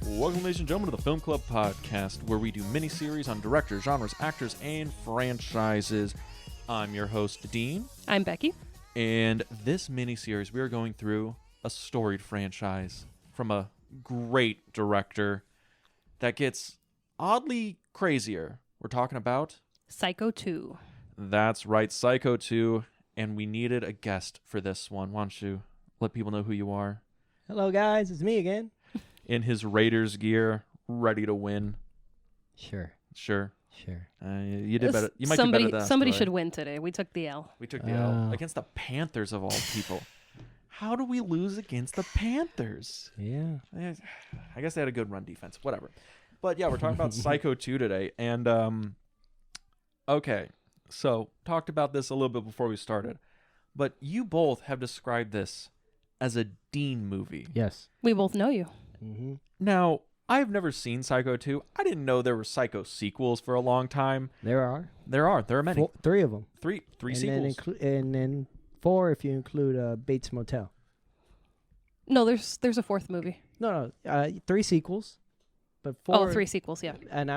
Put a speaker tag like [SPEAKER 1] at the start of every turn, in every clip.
[SPEAKER 1] Welcome, ladies and gentlemen, to the Film Club Podcast, where we do miniseries on directors, genres, actors, and franchises. I'm your host, Dean.
[SPEAKER 2] I'm Becky.
[SPEAKER 1] And this miniseries, we are going through a storied franchise from a great director that gets oddly crazier. We're talking about
[SPEAKER 2] Psycho 2.
[SPEAKER 1] That's right, Psycho 2. And we needed a guest for this one. Why don't you let people know who you are?
[SPEAKER 3] Hello, guys. It's me again.
[SPEAKER 1] In his Raiders gear, ready to win.
[SPEAKER 3] Sure.
[SPEAKER 1] You did better. You might do better than us.
[SPEAKER 2] Somebody should win today. We took the L.
[SPEAKER 1] We took the L against the Panthers of all people. How do we lose against the Panthers?
[SPEAKER 3] Yeah.
[SPEAKER 1] I guess they had a good run defense. Whatever. But yeah, we're talking about Psycho 2 today. And, okay. So, talked about this a little bit before we started. But you both have described this as a Dean movie.
[SPEAKER 3] Yes.
[SPEAKER 2] We both know you.
[SPEAKER 3] Mm-hmm.
[SPEAKER 1] Now, I've never seen Psycho 2. I didn't know there were Psycho sequels for a long time.
[SPEAKER 3] There are.
[SPEAKER 1] There are many.
[SPEAKER 3] Three of them.
[SPEAKER 1] Three
[SPEAKER 3] and
[SPEAKER 1] sequels.
[SPEAKER 3] And then 4 if you include Bates Motel.
[SPEAKER 2] No, there's a fourth movie.
[SPEAKER 3] No, 3 sequels. But 4.
[SPEAKER 2] Oh, 3 sequels, yeah.
[SPEAKER 3] And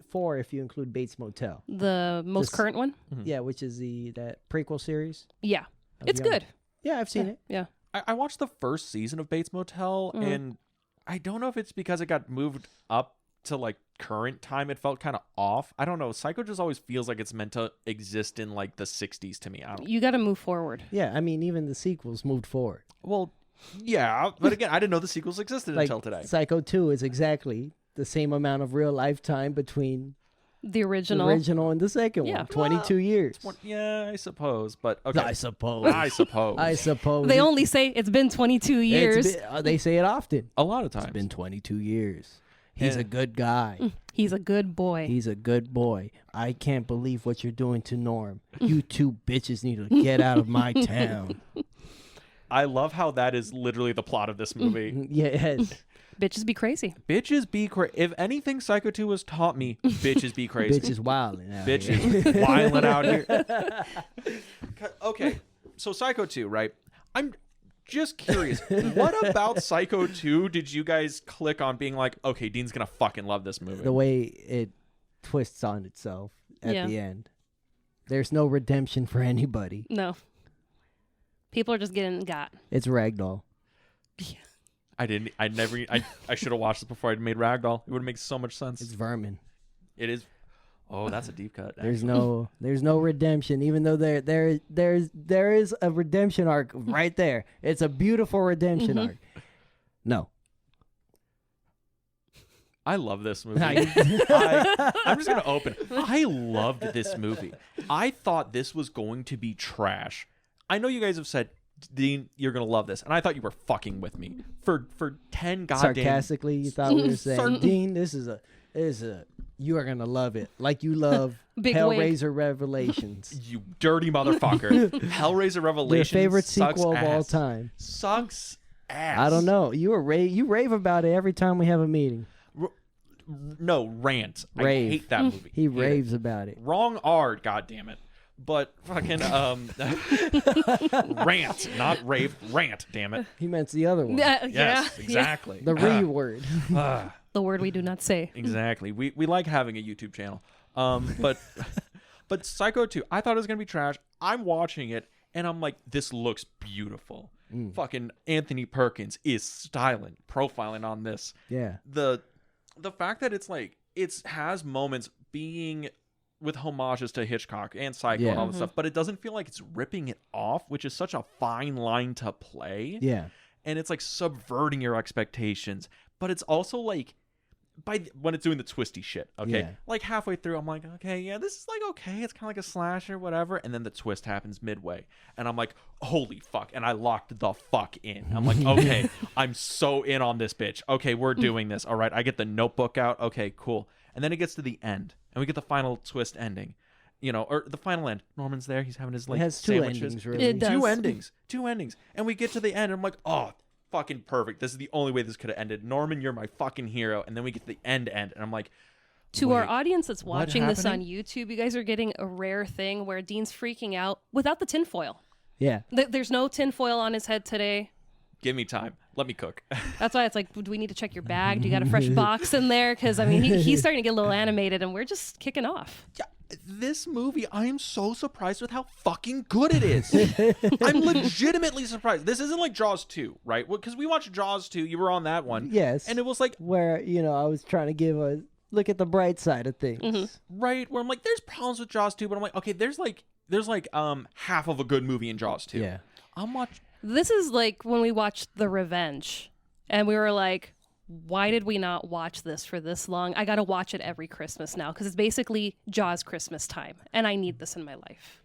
[SPEAKER 3] 4 if you include Bates Motel.
[SPEAKER 2] The most current one?
[SPEAKER 1] Mm-hmm.
[SPEAKER 3] Yeah, which is that prequel series.
[SPEAKER 2] Yeah. It's good.
[SPEAKER 3] Yeah, I've seen it.
[SPEAKER 2] Yeah.
[SPEAKER 1] I watched the first season of Bates Motel, and I don't know if it's because it got moved up to like current time. It felt kind of off. I don't know. Psycho just always feels like it's meant to exist in like the 60s to me.
[SPEAKER 2] You got to move forward.
[SPEAKER 3] Yeah, I mean, even the sequels moved forward.
[SPEAKER 1] Well, yeah, but again, I didn't know the sequels existed until today.
[SPEAKER 3] Psycho 2 is exactly the same amount of real lifetime between
[SPEAKER 2] the original
[SPEAKER 3] and the second one. 22 years.
[SPEAKER 1] Yeah, I suppose. But okay.
[SPEAKER 3] I suppose.
[SPEAKER 2] They only say it's been 22 years.
[SPEAKER 3] They say it often.
[SPEAKER 1] A lot of times.
[SPEAKER 3] It's been 22 years. He's a good guy.
[SPEAKER 2] He's a good boy.
[SPEAKER 3] He's a good boy. I can't believe what you're doing to Norm. You two bitches need to get out of my town.
[SPEAKER 1] I love how that is literally the plot of this movie.
[SPEAKER 3] Yes.
[SPEAKER 2] Bitches be crazy.
[SPEAKER 1] Bitches be crazy. If anything Psycho 2 has taught me, bitches be crazy.
[SPEAKER 3] Bitches wilding out
[SPEAKER 1] Bitches wilding out here. Okay, so Psycho 2, right? I'm just curious. What about Psycho 2 did you guys click on being like, okay, Dean's going to fucking love this movie?
[SPEAKER 3] The way it twists on itself at the end. There's no redemption for anybody.
[SPEAKER 2] No. People are just getting got.
[SPEAKER 3] It's Ragdoll.
[SPEAKER 2] Yeah.
[SPEAKER 1] I should have watched this before I made Ragdoll. It would make so much sense.
[SPEAKER 3] It's vermin.
[SPEAKER 1] It is. Oh, that's a deep cut.
[SPEAKER 3] There's no redemption, even though there is a redemption arc right there. It's a beautiful redemption arc. No.
[SPEAKER 1] I love this movie. I'm just going to open. I loved this movie. I thought this was going to be trash. I know you guys have said, Dean, you're going to love this. And I thought you were fucking with me. For 10 goddamn...
[SPEAKER 3] Sarcastically, you thought we were saying, Dean, this is a... You are going to love it. Like you love Hellraiser Revelations.
[SPEAKER 1] You dirty motherfucker. Hellraiser Revelations.
[SPEAKER 3] Your favorite
[SPEAKER 1] sucks
[SPEAKER 3] sequel
[SPEAKER 1] ass.
[SPEAKER 3] of all time.
[SPEAKER 1] Sucks ass.
[SPEAKER 3] I don't know. You rave about it every time we have a meeting.
[SPEAKER 1] No, rant.
[SPEAKER 3] Rave.
[SPEAKER 1] I hate that movie.
[SPEAKER 3] He raves about it.
[SPEAKER 1] Wrong R, goddammit. But fucking rant, not rave, rant, damn it.
[SPEAKER 3] He meant the other one.
[SPEAKER 1] Yes, exactly.
[SPEAKER 3] The re-word.
[SPEAKER 2] The word we do not say.
[SPEAKER 1] Exactly. We like having a YouTube channel. But Psycho 2, I thought it was going to be trash. I'm watching it, and I'm like, this looks beautiful. Fucking Anthony Perkins is profiling on this.
[SPEAKER 3] Yeah.
[SPEAKER 1] The fact that it's like, it has moments being... with homages to Hitchcock and Psycho and all this stuff, but it doesn't feel like it's ripping it off, which is such a fine line to play.
[SPEAKER 3] Yeah.
[SPEAKER 1] And it's like subverting your expectations, but it's also like when it's doing the twisty shit, okay?
[SPEAKER 3] Yeah.
[SPEAKER 1] Like halfway through, I'm like, okay, yeah, this is like okay. It's kind of like a slasher, whatever. And then the twist happens midway, and I'm like, holy fuck. And I locked the fuck in. I'm like, okay, I'm so in on this bitch. Okay, we're doing this. All right, I get the notebook out. Okay, cool. And then it gets to the end, and we get the final twist ending, or the final end. Norman's there; he's having his like
[SPEAKER 3] it has
[SPEAKER 1] sandwiches.
[SPEAKER 3] Two endings, really.
[SPEAKER 2] It does.
[SPEAKER 1] Two endings, and we get to the end, and I'm like, oh, fucking perfect. This is the only way this could have ended. Norman, you're my fucking hero. And then we get to the end, and I'm like,
[SPEAKER 2] To our
[SPEAKER 1] Wait,
[SPEAKER 2] audience that's
[SPEAKER 1] what
[SPEAKER 2] watching this on
[SPEAKER 1] happening?
[SPEAKER 2] YouTube, you guys are getting a rare thing where Dean's freaking out without the tinfoil.
[SPEAKER 3] Yeah.
[SPEAKER 2] There's no tinfoil on his head today.
[SPEAKER 1] Give me time. Let me cook.
[SPEAKER 2] That's why it's like, do we need to check your bag? Do you got a fresh box in there? Because, I mean, he's starting to get a little animated, and we're just kicking off.
[SPEAKER 1] Yeah, this movie, I am so surprised with how fucking good it is. I'm legitimately surprised. This isn't like Jaws 2, right? Because we watched Jaws 2. You were on that one.
[SPEAKER 3] Yes.
[SPEAKER 1] And it was like,
[SPEAKER 3] Where, I was trying to give a look at the bright side of things.
[SPEAKER 1] right, where I'm like, there's problems with Jaws 2, but I'm like, okay, there's like half of a good movie in Jaws 2.
[SPEAKER 3] Yeah.
[SPEAKER 1] I'm watching.
[SPEAKER 2] This is like when we watched The Revenge, and we were like, why did we not watch this for this long? I got to watch it every Christmas now because it's basically Jaws Christmas time, and I need this in my life.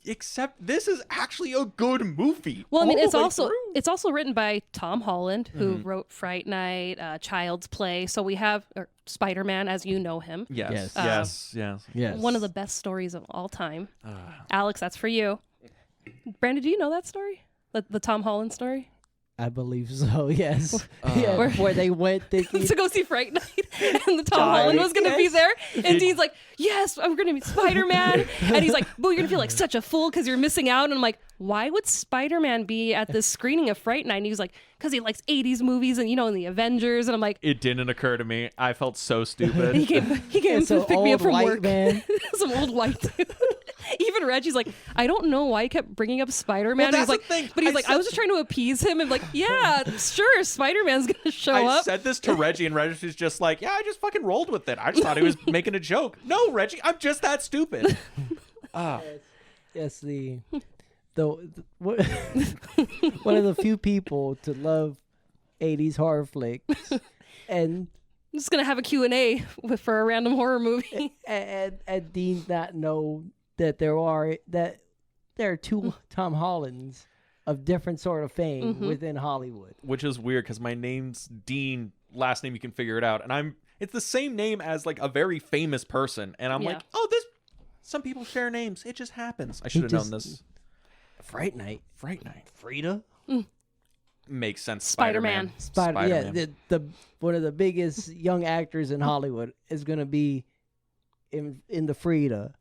[SPEAKER 1] Except this is actually a good movie.
[SPEAKER 2] Well, I mean,
[SPEAKER 1] all
[SPEAKER 2] it's
[SPEAKER 1] the way
[SPEAKER 2] also
[SPEAKER 1] through.
[SPEAKER 2] it's also written by Tom Holland, who wrote Fright Night, Child's Play. So we have Spider-Man, as you know him.
[SPEAKER 1] Yes,
[SPEAKER 3] Yes.
[SPEAKER 1] yes.
[SPEAKER 2] One of the best stories of all time. Alex, that's for you. Brandon, do you know that story? The Tom Holland story?
[SPEAKER 3] I believe so, yes.
[SPEAKER 2] Where-
[SPEAKER 3] Where they went thinking.
[SPEAKER 2] To go see Fright Night, and the Tom Holland was going to be there, and Dean's like, "Yes, I'm going to be Spider-Man," and he's like, "Boo, you're going to feel like such a fool because you're missing out." And I'm like, "Why would Spider-Man be at this screening of Fright Night?" And he was like, "Because he likes '80s movies and and the Avengers." And I'm like,
[SPEAKER 1] It didn't occur to me. I felt so stupid.
[SPEAKER 2] he came
[SPEAKER 3] It's
[SPEAKER 2] to
[SPEAKER 3] an
[SPEAKER 2] pick me up
[SPEAKER 3] old
[SPEAKER 2] from
[SPEAKER 3] white
[SPEAKER 2] work.
[SPEAKER 3] man.
[SPEAKER 2] Some old white dude. Even Reggie's like, I don't know why he kept bringing up Spider-Man.
[SPEAKER 1] Well,
[SPEAKER 2] He's
[SPEAKER 1] that's
[SPEAKER 2] like,
[SPEAKER 1] the thing.
[SPEAKER 2] but he's
[SPEAKER 1] I
[SPEAKER 2] like, I
[SPEAKER 1] said-
[SPEAKER 2] was just trying to appease him and like, yeah, sure, Spider-Man's gonna show
[SPEAKER 1] I
[SPEAKER 2] up.
[SPEAKER 1] said this to Reggie, and Reggie's just like, yeah, I just fucking rolled with it. I just thought he was making a joke. No, Reggie, I'm just that stupid.
[SPEAKER 3] Yes, what, one of the few people to love 80s horror flicks. And
[SPEAKER 2] I'm just gonna have a Q&A for a random horror movie.
[SPEAKER 3] and Dean not know that there are two Tom Hollands of different sort of fame within Hollywood.
[SPEAKER 1] Which is weird because my name's Dean, last name you can figure it out, and it's the same name as like a very famous person, and I'm
[SPEAKER 2] Yeah.
[SPEAKER 1] like, oh, some people share names. It just happens. I should have known
[SPEAKER 3] just-
[SPEAKER 1] this.
[SPEAKER 3] Fright Night.
[SPEAKER 1] Fright Night
[SPEAKER 3] Frida?
[SPEAKER 1] makes sense.
[SPEAKER 2] Spider-Man.
[SPEAKER 1] Spider-Man.
[SPEAKER 3] Yeah, the one of the biggest young actors in Hollywood is going to be in the Frida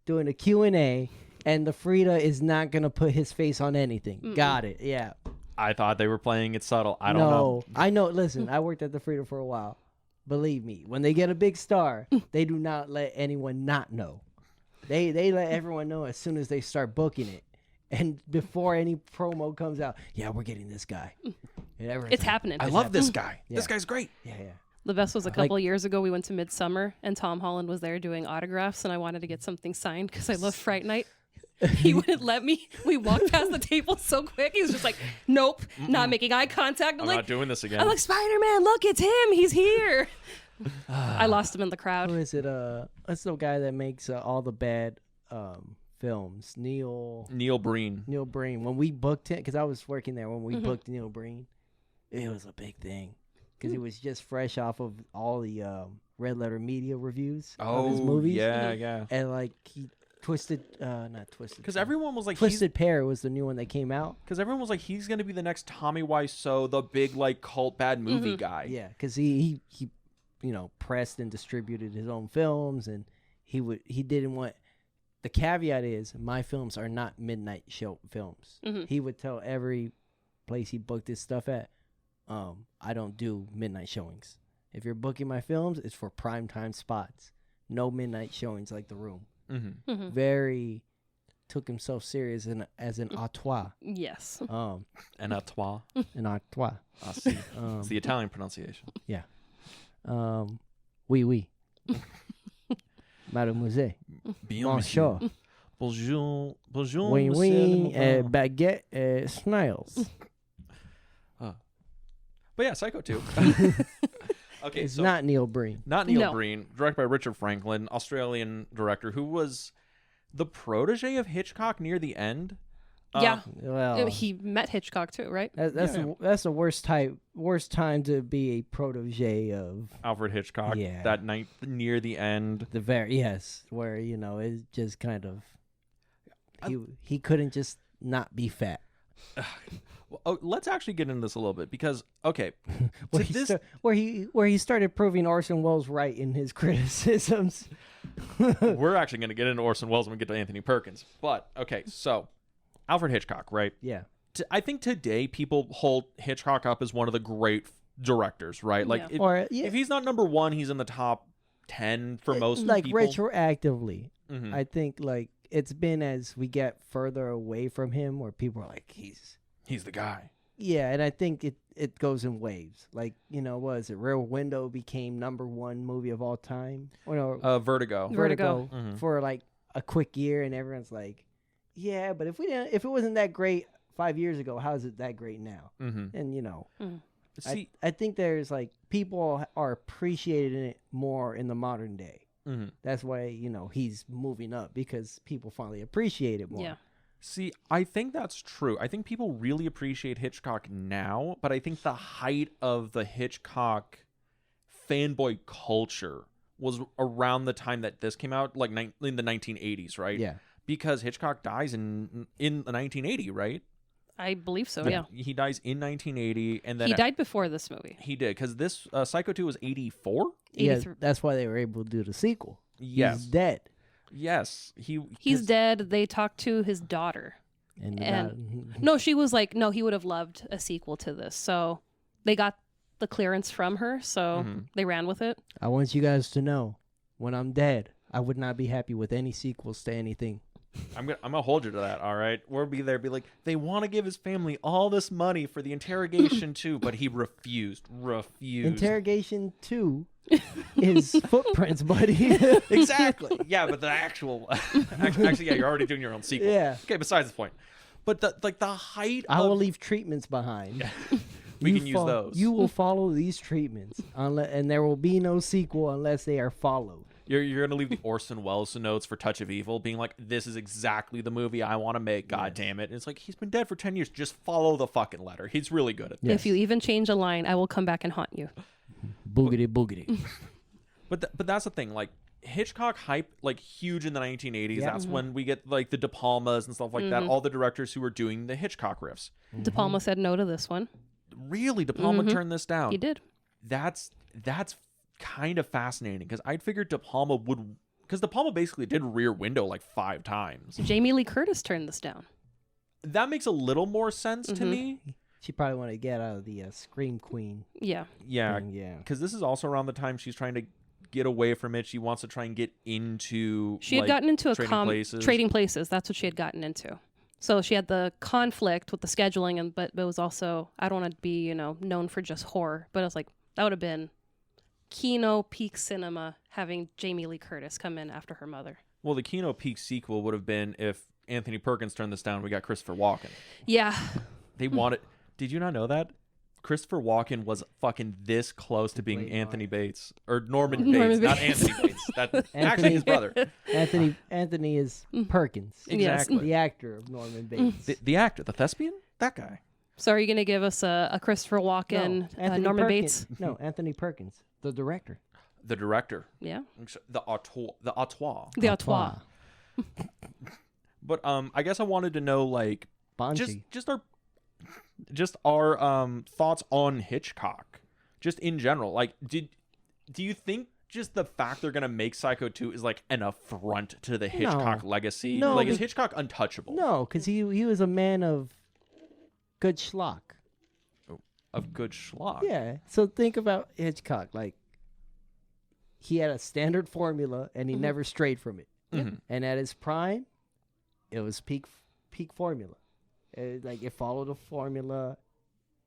[SPEAKER 3] doing a Q&A, and the Frida is not going to put his face on anything. Got it. Yeah.
[SPEAKER 1] I thought they were playing it subtle. I don't know.
[SPEAKER 3] I know. Listen, I worked at the Frida for a while. Believe me, when they get a big star, they do not let anyone not know. They let everyone know as soon as they start booking it. And before any promo comes out, yeah, we're getting this guy.
[SPEAKER 2] It's happening.
[SPEAKER 1] I love this guy.
[SPEAKER 3] Yeah.
[SPEAKER 1] This guy's great.
[SPEAKER 3] Yeah.
[SPEAKER 2] The best was a couple years ago. We went to Midsummer, and Tom Holland was there doing autographs, and I wanted to get something signed because I love Fright Night. He wouldn't let me. We walked past the table so quick. He was just like, "Nope, not making eye contact."
[SPEAKER 1] I'm
[SPEAKER 2] like,
[SPEAKER 1] not doing this again.
[SPEAKER 2] I'm like, Spider-Man, look, it's him. He's here. I lost him in the crowd.
[SPEAKER 3] Who is it? That's the guy that makes all the bad films. Neil
[SPEAKER 1] Breen.
[SPEAKER 3] Breen. When we booked him, because I was working there when we booked Neil Breen, it was a big thing because he was just fresh off of all the Red Letter Media reviews of his movies.
[SPEAKER 1] yeah.
[SPEAKER 3] And like he not Twisted.
[SPEAKER 1] Because everyone was like,
[SPEAKER 3] Twisted Pair was the new one that came out.
[SPEAKER 1] Because everyone was like, he's gonna be the next Tommy Wiseau, the big like cult bad movie guy.
[SPEAKER 3] Yeah, because he pressed and distributed his own films, and he didn't want. The caveat is my films are not midnight show films. He would tell every place he booked his stuff at, I don't do midnight showings. If you're booking my films, it's for primetime spots. No midnight showings like The Room. Very took himself serious as an auteur.
[SPEAKER 2] Yes.
[SPEAKER 1] And a trois.
[SPEAKER 3] An auteur.
[SPEAKER 1] Ah, si. It's the Italian pronunciation.
[SPEAKER 3] Yeah. Oui. Mademoiselle.
[SPEAKER 1] Bien,
[SPEAKER 3] Bonjour.
[SPEAKER 1] Bonjour. Bonjour.
[SPEAKER 3] Oui,
[SPEAKER 1] monsieur
[SPEAKER 3] oui.
[SPEAKER 1] le bon.
[SPEAKER 3] Baguette. Snails.
[SPEAKER 1] But yeah, Psycho 2. Okay,
[SPEAKER 3] It's
[SPEAKER 1] so
[SPEAKER 3] not Neil Breen.
[SPEAKER 1] not Neil
[SPEAKER 2] No.
[SPEAKER 1] Breen, directed by Richard Franklin, Australian director who was the protege of Hitchcock near the end.
[SPEAKER 2] Yeah.
[SPEAKER 3] Well,
[SPEAKER 2] He met Hitchcock too, right?
[SPEAKER 3] that's the worst time to be a protege of
[SPEAKER 1] Alfred Hitchcock.
[SPEAKER 3] Yeah.
[SPEAKER 1] That night near the end.
[SPEAKER 3] where it's just kind of he couldn't just not be fat.
[SPEAKER 1] Oh, let's actually get into this a little bit because okay,
[SPEAKER 3] where he started proving Orson Welles right in his criticisms.
[SPEAKER 1] we're actually going to get into Orson Welles when we get to Anthony Perkins. But okay, so Alfred Hitchcock, right?
[SPEAKER 3] Yeah.
[SPEAKER 1] I think today people hold Hitchcock up as one of the great directors, right? Like, if he's not number one, he's in the top 10 for most
[SPEAKER 3] like
[SPEAKER 1] people.
[SPEAKER 3] Retroactively, I think like it's been as we get further away from him, where people are like,
[SPEAKER 1] he's the guy.
[SPEAKER 3] Yeah, and I think it goes in waves. Like, what is it? Rear Window became number one movie of all time. Or no,
[SPEAKER 1] Vertigo.
[SPEAKER 3] Vertigo for like a quick year, and everyone's like, yeah, but if it wasn't that great 5 years ago, how is it that great now? And
[SPEAKER 1] See,
[SPEAKER 3] I think there's like people are appreciating it more in the modern day. That's why he's moving up, because people finally appreciate it more.
[SPEAKER 2] Yeah.
[SPEAKER 1] See, I think that's true. I think people really appreciate Hitchcock now, but I think the height of the Hitchcock fanboy culture was around the time that this came out, like in the 1980s, right?
[SPEAKER 3] Yeah.
[SPEAKER 1] Because Hitchcock dies in 1980, right?
[SPEAKER 2] I believe so, yeah.
[SPEAKER 1] He dies in 1980, and then
[SPEAKER 2] he died before this movie.
[SPEAKER 1] He did, because this Psycho 2 was 84.
[SPEAKER 3] Yeah, that's why they were able to do the sequel.
[SPEAKER 1] Yes,
[SPEAKER 3] he's dead.
[SPEAKER 1] Yes,
[SPEAKER 2] he's dead. They talked to his daughter, and no, she was like, no, he would have loved a sequel to this. So they got the clearance from her, so they ran with it.
[SPEAKER 3] I want you guys to know, when I'm dead, I would not be happy with any sequels to anything.
[SPEAKER 1] I'm gonna hold you to that. All right, we'll be there. Be like, they want to give his family all this money for the Interrogation 2, but he refused.
[SPEAKER 3] Interrogation 2 is Footprints, buddy.
[SPEAKER 1] Exactly. Yeah, but the actual, actually, yeah, you're already doing your own sequel.
[SPEAKER 3] Yeah.
[SPEAKER 1] Okay. Besides the point, but the height.
[SPEAKER 3] I will leave treatments behind.
[SPEAKER 1] We can use those.
[SPEAKER 3] You will follow these treatments, and there will be no sequel unless they are followed.
[SPEAKER 1] You're gonna leave the Orson Welles notes for Touch of Evil, being like, "This is exactly the movie I want to make." God damn it! And it's like, he's been dead for 10 years. Just follow the fucking letter. He's really good at this.
[SPEAKER 2] If you even change a line, I will come back and haunt you.
[SPEAKER 3] Boogity boogity.
[SPEAKER 1] But that's the thing. Like, Hitchcock hype, like, huge in the 1980s. Yeah. That's when we get like the De Palmas and stuff like that. All the directors who were doing the Hitchcock riffs.
[SPEAKER 2] De Palma said no to this one.
[SPEAKER 1] Really, De Palma turned this down.
[SPEAKER 2] He did.
[SPEAKER 1] That's kind of fascinating, because I'd figured De Palma would, because De Palma basically did Rear Window like 5 times.
[SPEAKER 2] Jamie Lee Curtis turned this down.
[SPEAKER 1] That makes a little more sense to me.
[SPEAKER 3] She probably wanted to get out of the Scream Queen.
[SPEAKER 2] Yeah.
[SPEAKER 1] Yeah. Because this is also around the time she's trying to get away from it. She wants to try and get into.
[SPEAKER 2] She had gotten into Trading Places. That's what she had gotten into. So she had the conflict with the scheduling, but it was also, I don't want to be known for just horror, but I was like, that would have been Kino peak cinema, having Jamie Lee Curtis come in after her mother.
[SPEAKER 1] Well, the Kino peak sequel would have been if Anthony Perkins turned this down. We got Christopher Walken.
[SPEAKER 2] Yeah.
[SPEAKER 1] They wanted. Did you not know that Christopher Walken was fucking this close to being Anthony Bates or Norman Bates, not Anthony Bates. That actually his brother.
[SPEAKER 3] Anthony is Perkins.
[SPEAKER 1] Exactly.
[SPEAKER 3] The actor of Norman Bates.
[SPEAKER 1] The actor, the thespian, that guy.
[SPEAKER 2] So are you going to give us a Christopher Walken, Norman Bates?
[SPEAKER 3] No, Anthony Perkins, the director.
[SPEAKER 1] The director.
[SPEAKER 2] Yeah.
[SPEAKER 1] The auteur. The auteur.
[SPEAKER 2] The auteur.
[SPEAKER 1] But I guess I wanted to know, like,
[SPEAKER 3] Bonji.
[SPEAKER 1] just our thoughts on Hitchcock, just in general. Like, do you think just the fact they're gonna make Psycho 2 is like an affront to the Hitchcock legacy?
[SPEAKER 3] No,
[SPEAKER 1] like, is Hitchcock untouchable?
[SPEAKER 3] No, because he was a man of good schlock.
[SPEAKER 1] Of good schlock.
[SPEAKER 3] Yeah. So think about Hitchcock. Like, he had a standard formula, and he never strayed from it. And at his prime, it was peak formula. Like, it followed a formula,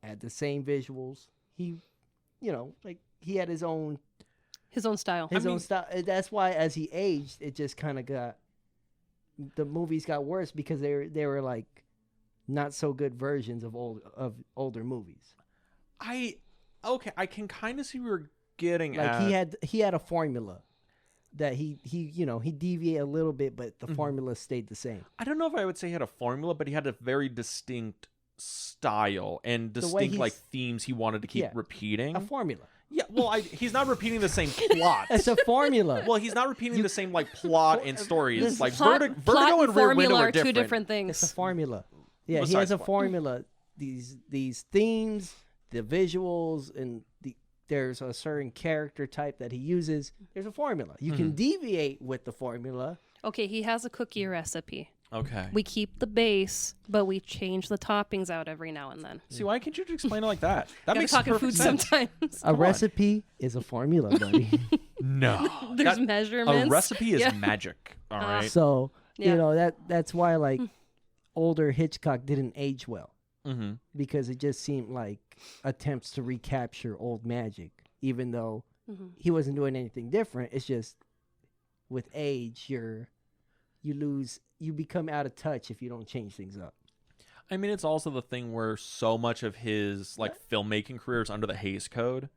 [SPEAKER 3] had the same visuals. He, he had his own
[SPEAKER 2] style.
[SPEAKER 3] His own style. That's why, as he aged, it just kind of the movies got worse, because they were like not so good versions of older movies.
[SPEAKER 1] I can kind of see where you're getting
[SPEAKER 3] like
[SPEAKER 1] at.
[SPEAKER 3] He had a formula that he deviated a little bit, but the formula stayed the same.
[SPEAKER 1] I don't know if I would say he had a formula, but he had a very distinct style and distinct like themes he wanted to keep repeating.
[SPEAKER 3] A formula.
[SPEAKER 1] Yeah, well, he's not repeating the same plot.
[SPEAKER 3] It's a formula.
[SPEAKER 1] Well, he's not repeating the same like plot and stories. Like
[SPEAKER 2] plot
[SPEAKER 1] Vertigo and Rear Window are
[SPEAKER 2] two different things.
[SPEAKER 3] It's a formula. Yeah,
[SPEAKER 1] Besides
[SPEAKER 3] he has a formula these themes, the visuals, and there's a certain character type that he uses. There's a formula. You can deviate with the formula.
[SPEAKER 2] Okay, he has a cookie recipe.
[SPEAKER 1] Okay.
[SPEAKER 2] We keep the base, but we change the toppings out every now and then.
[SPEAKER 1] See, why can't you explain it like that? That
[SPEAKER 2] Gotta
[SPEAKER 1] makes
[SPEAKER 2] talk
[SPEAKER 1] perfect
[SPEAKER 2] food
[SPEAKER 1] sense.
[SPEAKER 2] sometimes.
[SPEAKER 3] A recipe is a formula, buddy.
[SPEAKER 1] No.
[SPEAKER 2] There's
[SPEAKER 1] That-
[SPEAKER 2] measurements.
[SPEAKER 1] A recipe is
[SPEAKER 2] Yeah.
[SPEAKER 1] magic. All right.
[SPEAKER 3] So
[SPEAKER 2] Yeah.
[SPEAKER 3] you know that's why like older Hitchcock didn't age well,
[SPEAKER 1] Mm-hmm.
[SPEAKER 3] because it just seemed like attempts to recapture old magic, even though he wasn't doing anything different. It's just with age, you become out of touch if you don't change things up.
[SPEAKER 1] I mean, it's also the thing where so much of his like filmmaking career is under the Hays Code,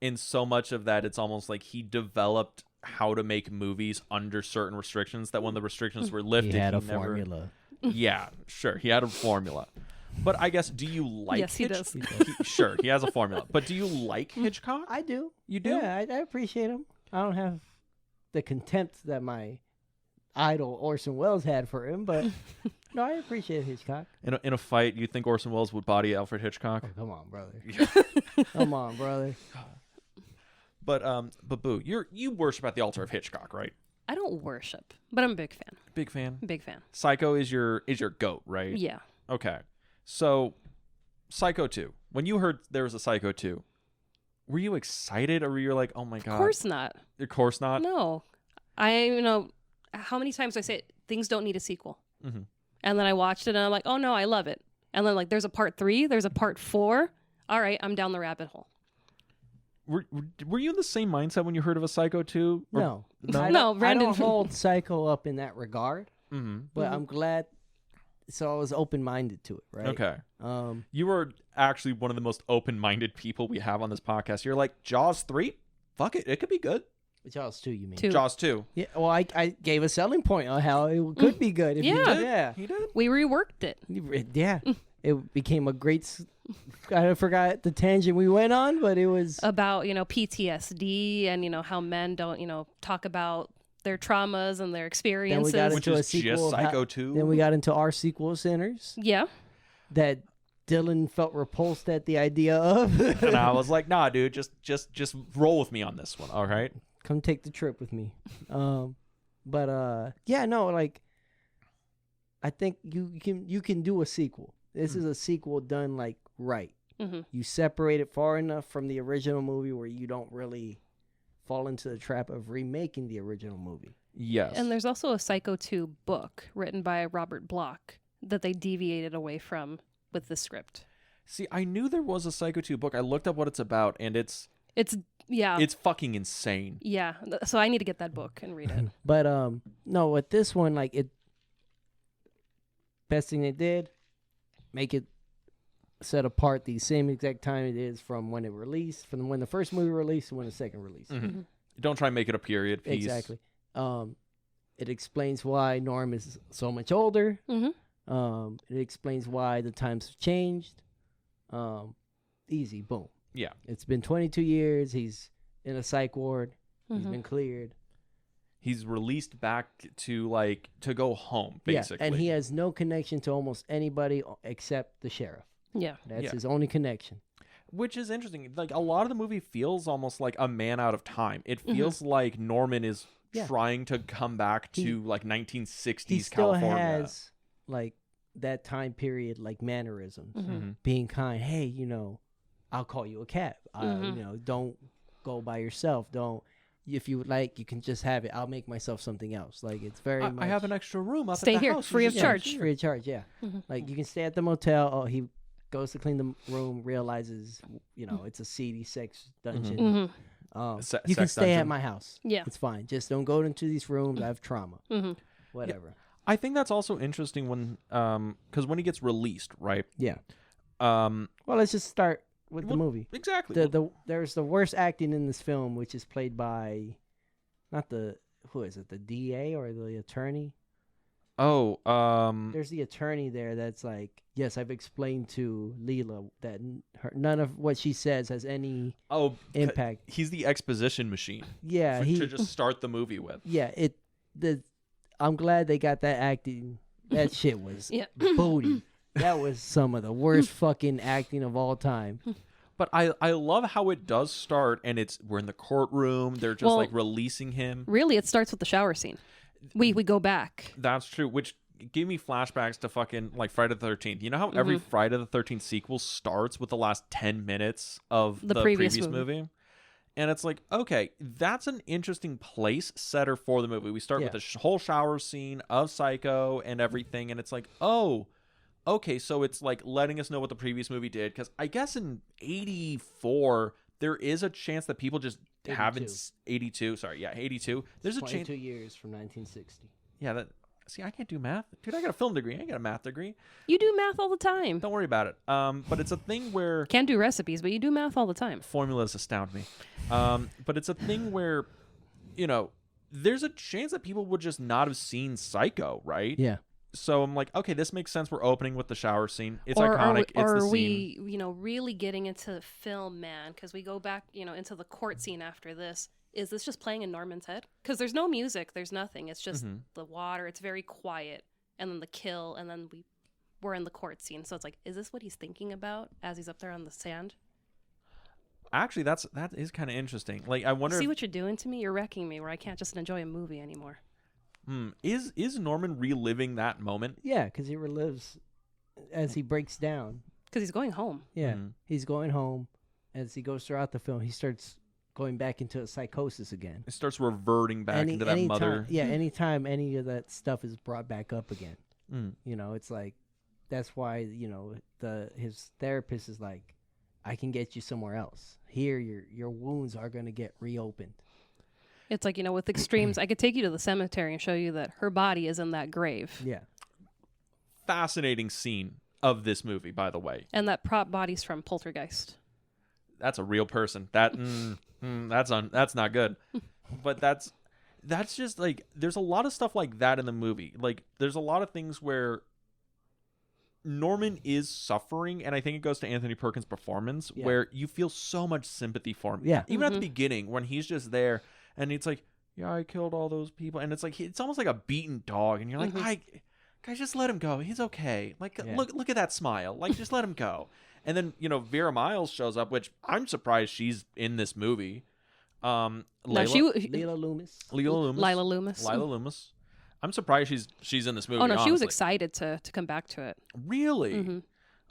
[SPEAKER 1] and so much of that it's almost like he developed how to make movies under certain restrictions that when the restrictions were lifted,
[SPEAKER 3] He had a
[SPEAKER 1] never...
[SPEAKER 3] formula.
[SPEAKER 1] Yeah, sure, he had a formula. But I guess, do you like?
[SPEAKER 2] Yes, he does.
[SPEAKER 1] Sure, he has a formula. But do you like Hitchcock?
[SPEAKER 3] I do.
[SPEAKER 1] You do?
[SPEAKER 3] Yeah, I appreciate him. I don't have the contempt that my idol Orson Welles had for him, but no, I appreciate Hitchcock.
[SPEAKER 1] In a fight, you think Orson Welles would body Alfred Hitchcock?
[SPEAKER 3] Oh, come on, brother. Come on, brother.
[SPEAKER 1] But Boo, you worship at the altar of Hitchcock, right?
[SPEAKER 2] I don't worship, but I'm a big fan.
[SPEAKER 1] Big fan.
[SPEAKER 2] Big fan.
[SPEAKER 1] Psycho is your goat, right?
[SPEAKER 2] Yeah.
[SPEAKER 1] Okay. So, Psycho 2. When you heard there was a Psycho 2, were you excited or were you like, oh my God?
[SPEAKER 2] Of course not.
[SPEAKER 1] Of course not?
[SPEAKER 2] No. How many times do I say things don't need a sequel?
[SPEAKER 1] Mhm.
[SPEAKER 2] And then I watched it and I'm like, oh no, I love it. And then like, there's a part 3, there's a part 4. All right, I'm down the rabbit hole.
[SPEAKER 1] Were you in the same mindset when you heard of a Psycho 2?
[SPEAKER 3] No.
[SPEAKER 1] No?
[SPEAKER 3] I
[SPEAKER 2] No,
[SPEAKER 3] don't
[SPEAKER 2] Brandon.
[SPEAKER 3] hold Psycho up in that regard,
[SPEAKER 1] Mm-hmm.
[SPEAKER 3] but I'm glad. So I was open-minded to it, right?
[SPEAKER 1] Okay.
[SPEAKER 3] Um,
[SPEAKER 1] You were actually one of the most open-minded people we have on this podcast. You're like, Jaws 3? Fuck it. It could be good.
[SPEAKER 3] Jaws 2, you mean?
[SPEAKER 2] 2.
[SPEAKER 1] Jaws 2.
[SPEAKER 3] Yeah. Well, I gave a selling point on how it could be good. If you
[SPEAKER 2] Yeah.
[SPEAKER 3] did. Yeah.
[SPEAKER 1] He did?
[SPEAKER 2] We reworked it.
[SPEAKER 3] Yeah. It became a great. I forgot the tangent we went on, but it was
[SPEAKER 2] About, PTSD and, how men don't, talk about their traumas and their experiences.
[SPEAKER 3] got
[SPEAKER 1] Which
[SPEAKER 3] into a
[SPEAKER 1] is
[SPEAKER 3] sequel
[SPEAKER 1] just
[SPEAKER 3] of how-
[SPEAKER 1] Psycho 2.
[SPEAKER 3] Then we got into our sequel sinners
[SPEAKER 2] Yeah.
[SPEAKER 3] that Dylan felt repulsed at the idea of.
[SPEAKER 1] And I was like, nah, dude, just roll with me on this one, all right?
[SPEAKER 3] Come take the trip with me. Yeah, no, like I think you can do a sequel. This is a sequel done like right.
[SPEAKER 2] Mm-hmm.
[SPEAKER 3] You separate it far enough from the original movie where you don't really fall into the trap of remaking the original movie.
[SPEAKER 1] Yes.
[SPEAKER 2] And there's also a Psycho 2 book written by Robert Bloch that they deviated away from with the script.
[SPEAKER 1] See, I knew there was a Psycho 2 book. I looked up what it's about, and it's fucking insane.
[SPEAKER 2] Yeah. So I need to get that book and read it.
[SPEAKER 3] But no, with this one, like best thing they did, make it set apart the same exact time it is from when it released, from when the first movie released to when the second released.
[SPEAKER 1] Mhm. Don't try and make it a period piece.
[SPEAKER 3] Exactly. It explains why Norm is so much older.
[SPEAKER 2] Mm-hmm.
[SPEAKER 3] It explains why the times have changed. Easy, boom.
[SPEAKER 1] Yeah.
[SPEAKER 3] It's been 22 years. He's in a psych ward. He's
[SPEAKER 2] Mhm.
[SPEAKER 3] been cleared.
[SPEAKER 1] He's released back to go home, basically.
[SPEAKER 3] Yeah, and he has no connection to almost anybody except the sheriff.
[SPEAKER 2] Yeah.
[SPEAKER 3] That's
[SPEAKER 1] Yeah.
[SPEAKER 3] his only connection.
[SPEAKER 1] Which is interesting. Like, a lot of the movie feels almost like a man out of time. It feels like Norman is
[SPEAKER 3] Yeah.
[SPEAKER 1] trying to come back to
[SPEAKER 3] He-
[SPEAKER 1] 1960s
[SPEAKER 3] He still
[SPEAKER 1] California.
[SPEAKER 3] has like that time period, like mannerisms,
[SPEAKER 2] Mhm.
[SPEAKER 3] being kind. Hey, I'll call you a cab. Don't go by yourself. Don't. If you would like, you can just have it. I'll make myself something else. Like it's very.
[SPEAKER 1] I have an extra room up
[SPEAKER 2] Stay
[SPEAKER 1] at the
[SPEAKER 2] here,
[SPEAKER 1] house. You
[SPEAKER 2] free of
[SPEAKER 1] just
[SPEAKER 2] charge.
[SPEAKER 1] come here.
[SPEAKER 3] free of charge. Yeah,
[SPEAKER 2] Mhm.
[SPEAKER 3] like you can stay at the motel. Oh, he goes to clean the room, realizes it's a seedy sex dungeon.
[SPEAKER 2] Mhm.
[SPEAKER 3] You can
[SPEAKER 1] Sex
[SPEAKER 3] stay
[SPEAKER 1] dungeon.
[SPEAKER 3] at my house.
[SPEAKER 2] Yeah.
[SPEAKER 3] It's fine. Just don't go into these rooms. I have trauma.
[SPEAKER 2] Mm-hmm.
[SPEAKER 3] Whatever.
[SPEAKER 1] I think that's also interesting when, because when he gets released, right?
[SPEAKER 3] Yeah.
[SPEAKER 1] Well,
[SPEAKER 3] Well, let's just start with the
[SPEAKER 1] Well,
[SPEAKER 3] movie.
[SPEAKER 1] exactly.
[SPEAKER 3] There's the worst acting in this film, which is played by, who is it? The DA or the attorney? There's the attorney there that's like, yes, I've explained to Leela that none of what she says has any impact.
[SPEAKER 1] He's the exposition machine.
[SPEAKER 3] Yeah,
[SPEAKER 1] to just start the movie with.
[SPEAKER 3] I'm glad they got that acting. That shit was
[SPEAKER 2] Yeah.
[SPEAKER 3] booty. That was some of the worst fucking acting of all time.
[SPEAKER 1] But I love how it does start, and we're in the courtroom. They're just like releasing him.
[SPEAKER 2] Really, it starts with the shower scene. We go back.
[SPEAKER 1] That's true, which gave me flashbacks to fucking like Friday the 13th. You know how every Friday the 13th sequel starts with the last 10 minutes of the previous movie? And it's like, okay, that's an interesting place setter for the movie. We start with the whole shower scene of Psycho and everything, and it's like, oh, okay, so it's like letting us know what the previous movie did, because I guess in 84 there is a chance that people just
[SPEAKER 3] 82.
[SPEAKER 1] haven't 82 sorry yeah 82 there's a chance
[SPEAKER 3] 22 years from 1960.
[SPEAKER 1] yeah see, I can't do math, dude. I got a film degree, I got a math degree.
[SPEAKER 2] You do math all the time.
[SPEAKER 1] Don't worry about it. But it's a thing where
[SPEAKER 2] Can't do recipes, but you do math all the time.
[SPEAKER 1] formulas astound me. But it's a thing where, you know, there's a chance that people would just not have seen Psycho, right?
[SPEAKER 3] Yeah.
[SPEAKER 1] So I'm like, okay, this makes sense. We're opening with the shower scene. It's iconic.
[SPEAKER 2] Or
[SPEAKER 1] it's the
[SPEAKER 2] are we,
[SPEAKER 1] scene.
[SPEAKER 2] you know, really getting into the film, man? Because we go back, you know, into the court scene after this. Is this just playing in Norman's head? Because there's no music, there's nothing. It's just the water. It's very quiet, and then the kill, and then we're in the court scene. So it's like, is this what he's thinking about as he's up there on the sand?
[SPEAKER 1] Actually, that is kind of interesting. Like, I wonder.
[SPEAKER 2] See what you're doing to me? You're wrecking me. Where I can't just enjoy a movie anymore.
[SPEAKER 1] Is Norman reliving that moment?
[SPEAKER 3] Yeah, because he relives as he breaks down.
[SPEAKER 2] Because he's going home.
[SPEAKER 3] Yeah, he's going home. As he goes throughout the film, he starts going back into a psychosis again.
[SPEAKER 1] It starts reverting back into that mother.
[SPEAKER 3] Yeah, anytime any of that stuff is brought back up again, you know, it's like, that's why, you know, his therapist is like, I can get you somewhere else. Here, your wounds are going to get reopened.
[SPEAKER 2] It's like, you know, with extremes, I could take you to the cemetery and show you that her body is in that grave.
[SPEAKER 3] Yeah.
[SPEAKER 1] Fascinating scene of this movie, by the way.
[SPEAKER 2] And that prop body's from Poltergeist.
[SPEAKER 1] That's a real person. That's not good. But that's just like, there's a lot of stuff like that in the movie. Like, there's a lot of things where Norman is suffering, and I think it goes to Anthony Perkins' performance, where you feel so much sympathy for him.
[SPEAKER 3] Yeah.
[SPEAKER 1] Even at the beginning, when he's just there, and it's like, yeah, I killed all those people, and it's like, it's almost like a beaten dog, and you're like, guys, just let him go. He's okay. Like, look at that smile. Like, just let him go. And then, you know, Vera Miles shows up, which I'm surprised she's in this movie.
[SPEAKER 3] Lila Loomis.
[SPEAKER 2] Lila
[SPEAKER 1] Loomis. I'm surprised she's in this movie.
[SPEAKER 2] Oh no, she was
[SPEAKER 1] honestly.
[SPEAKER 2] excited to come back to it.
[SPEAKER 1] Really?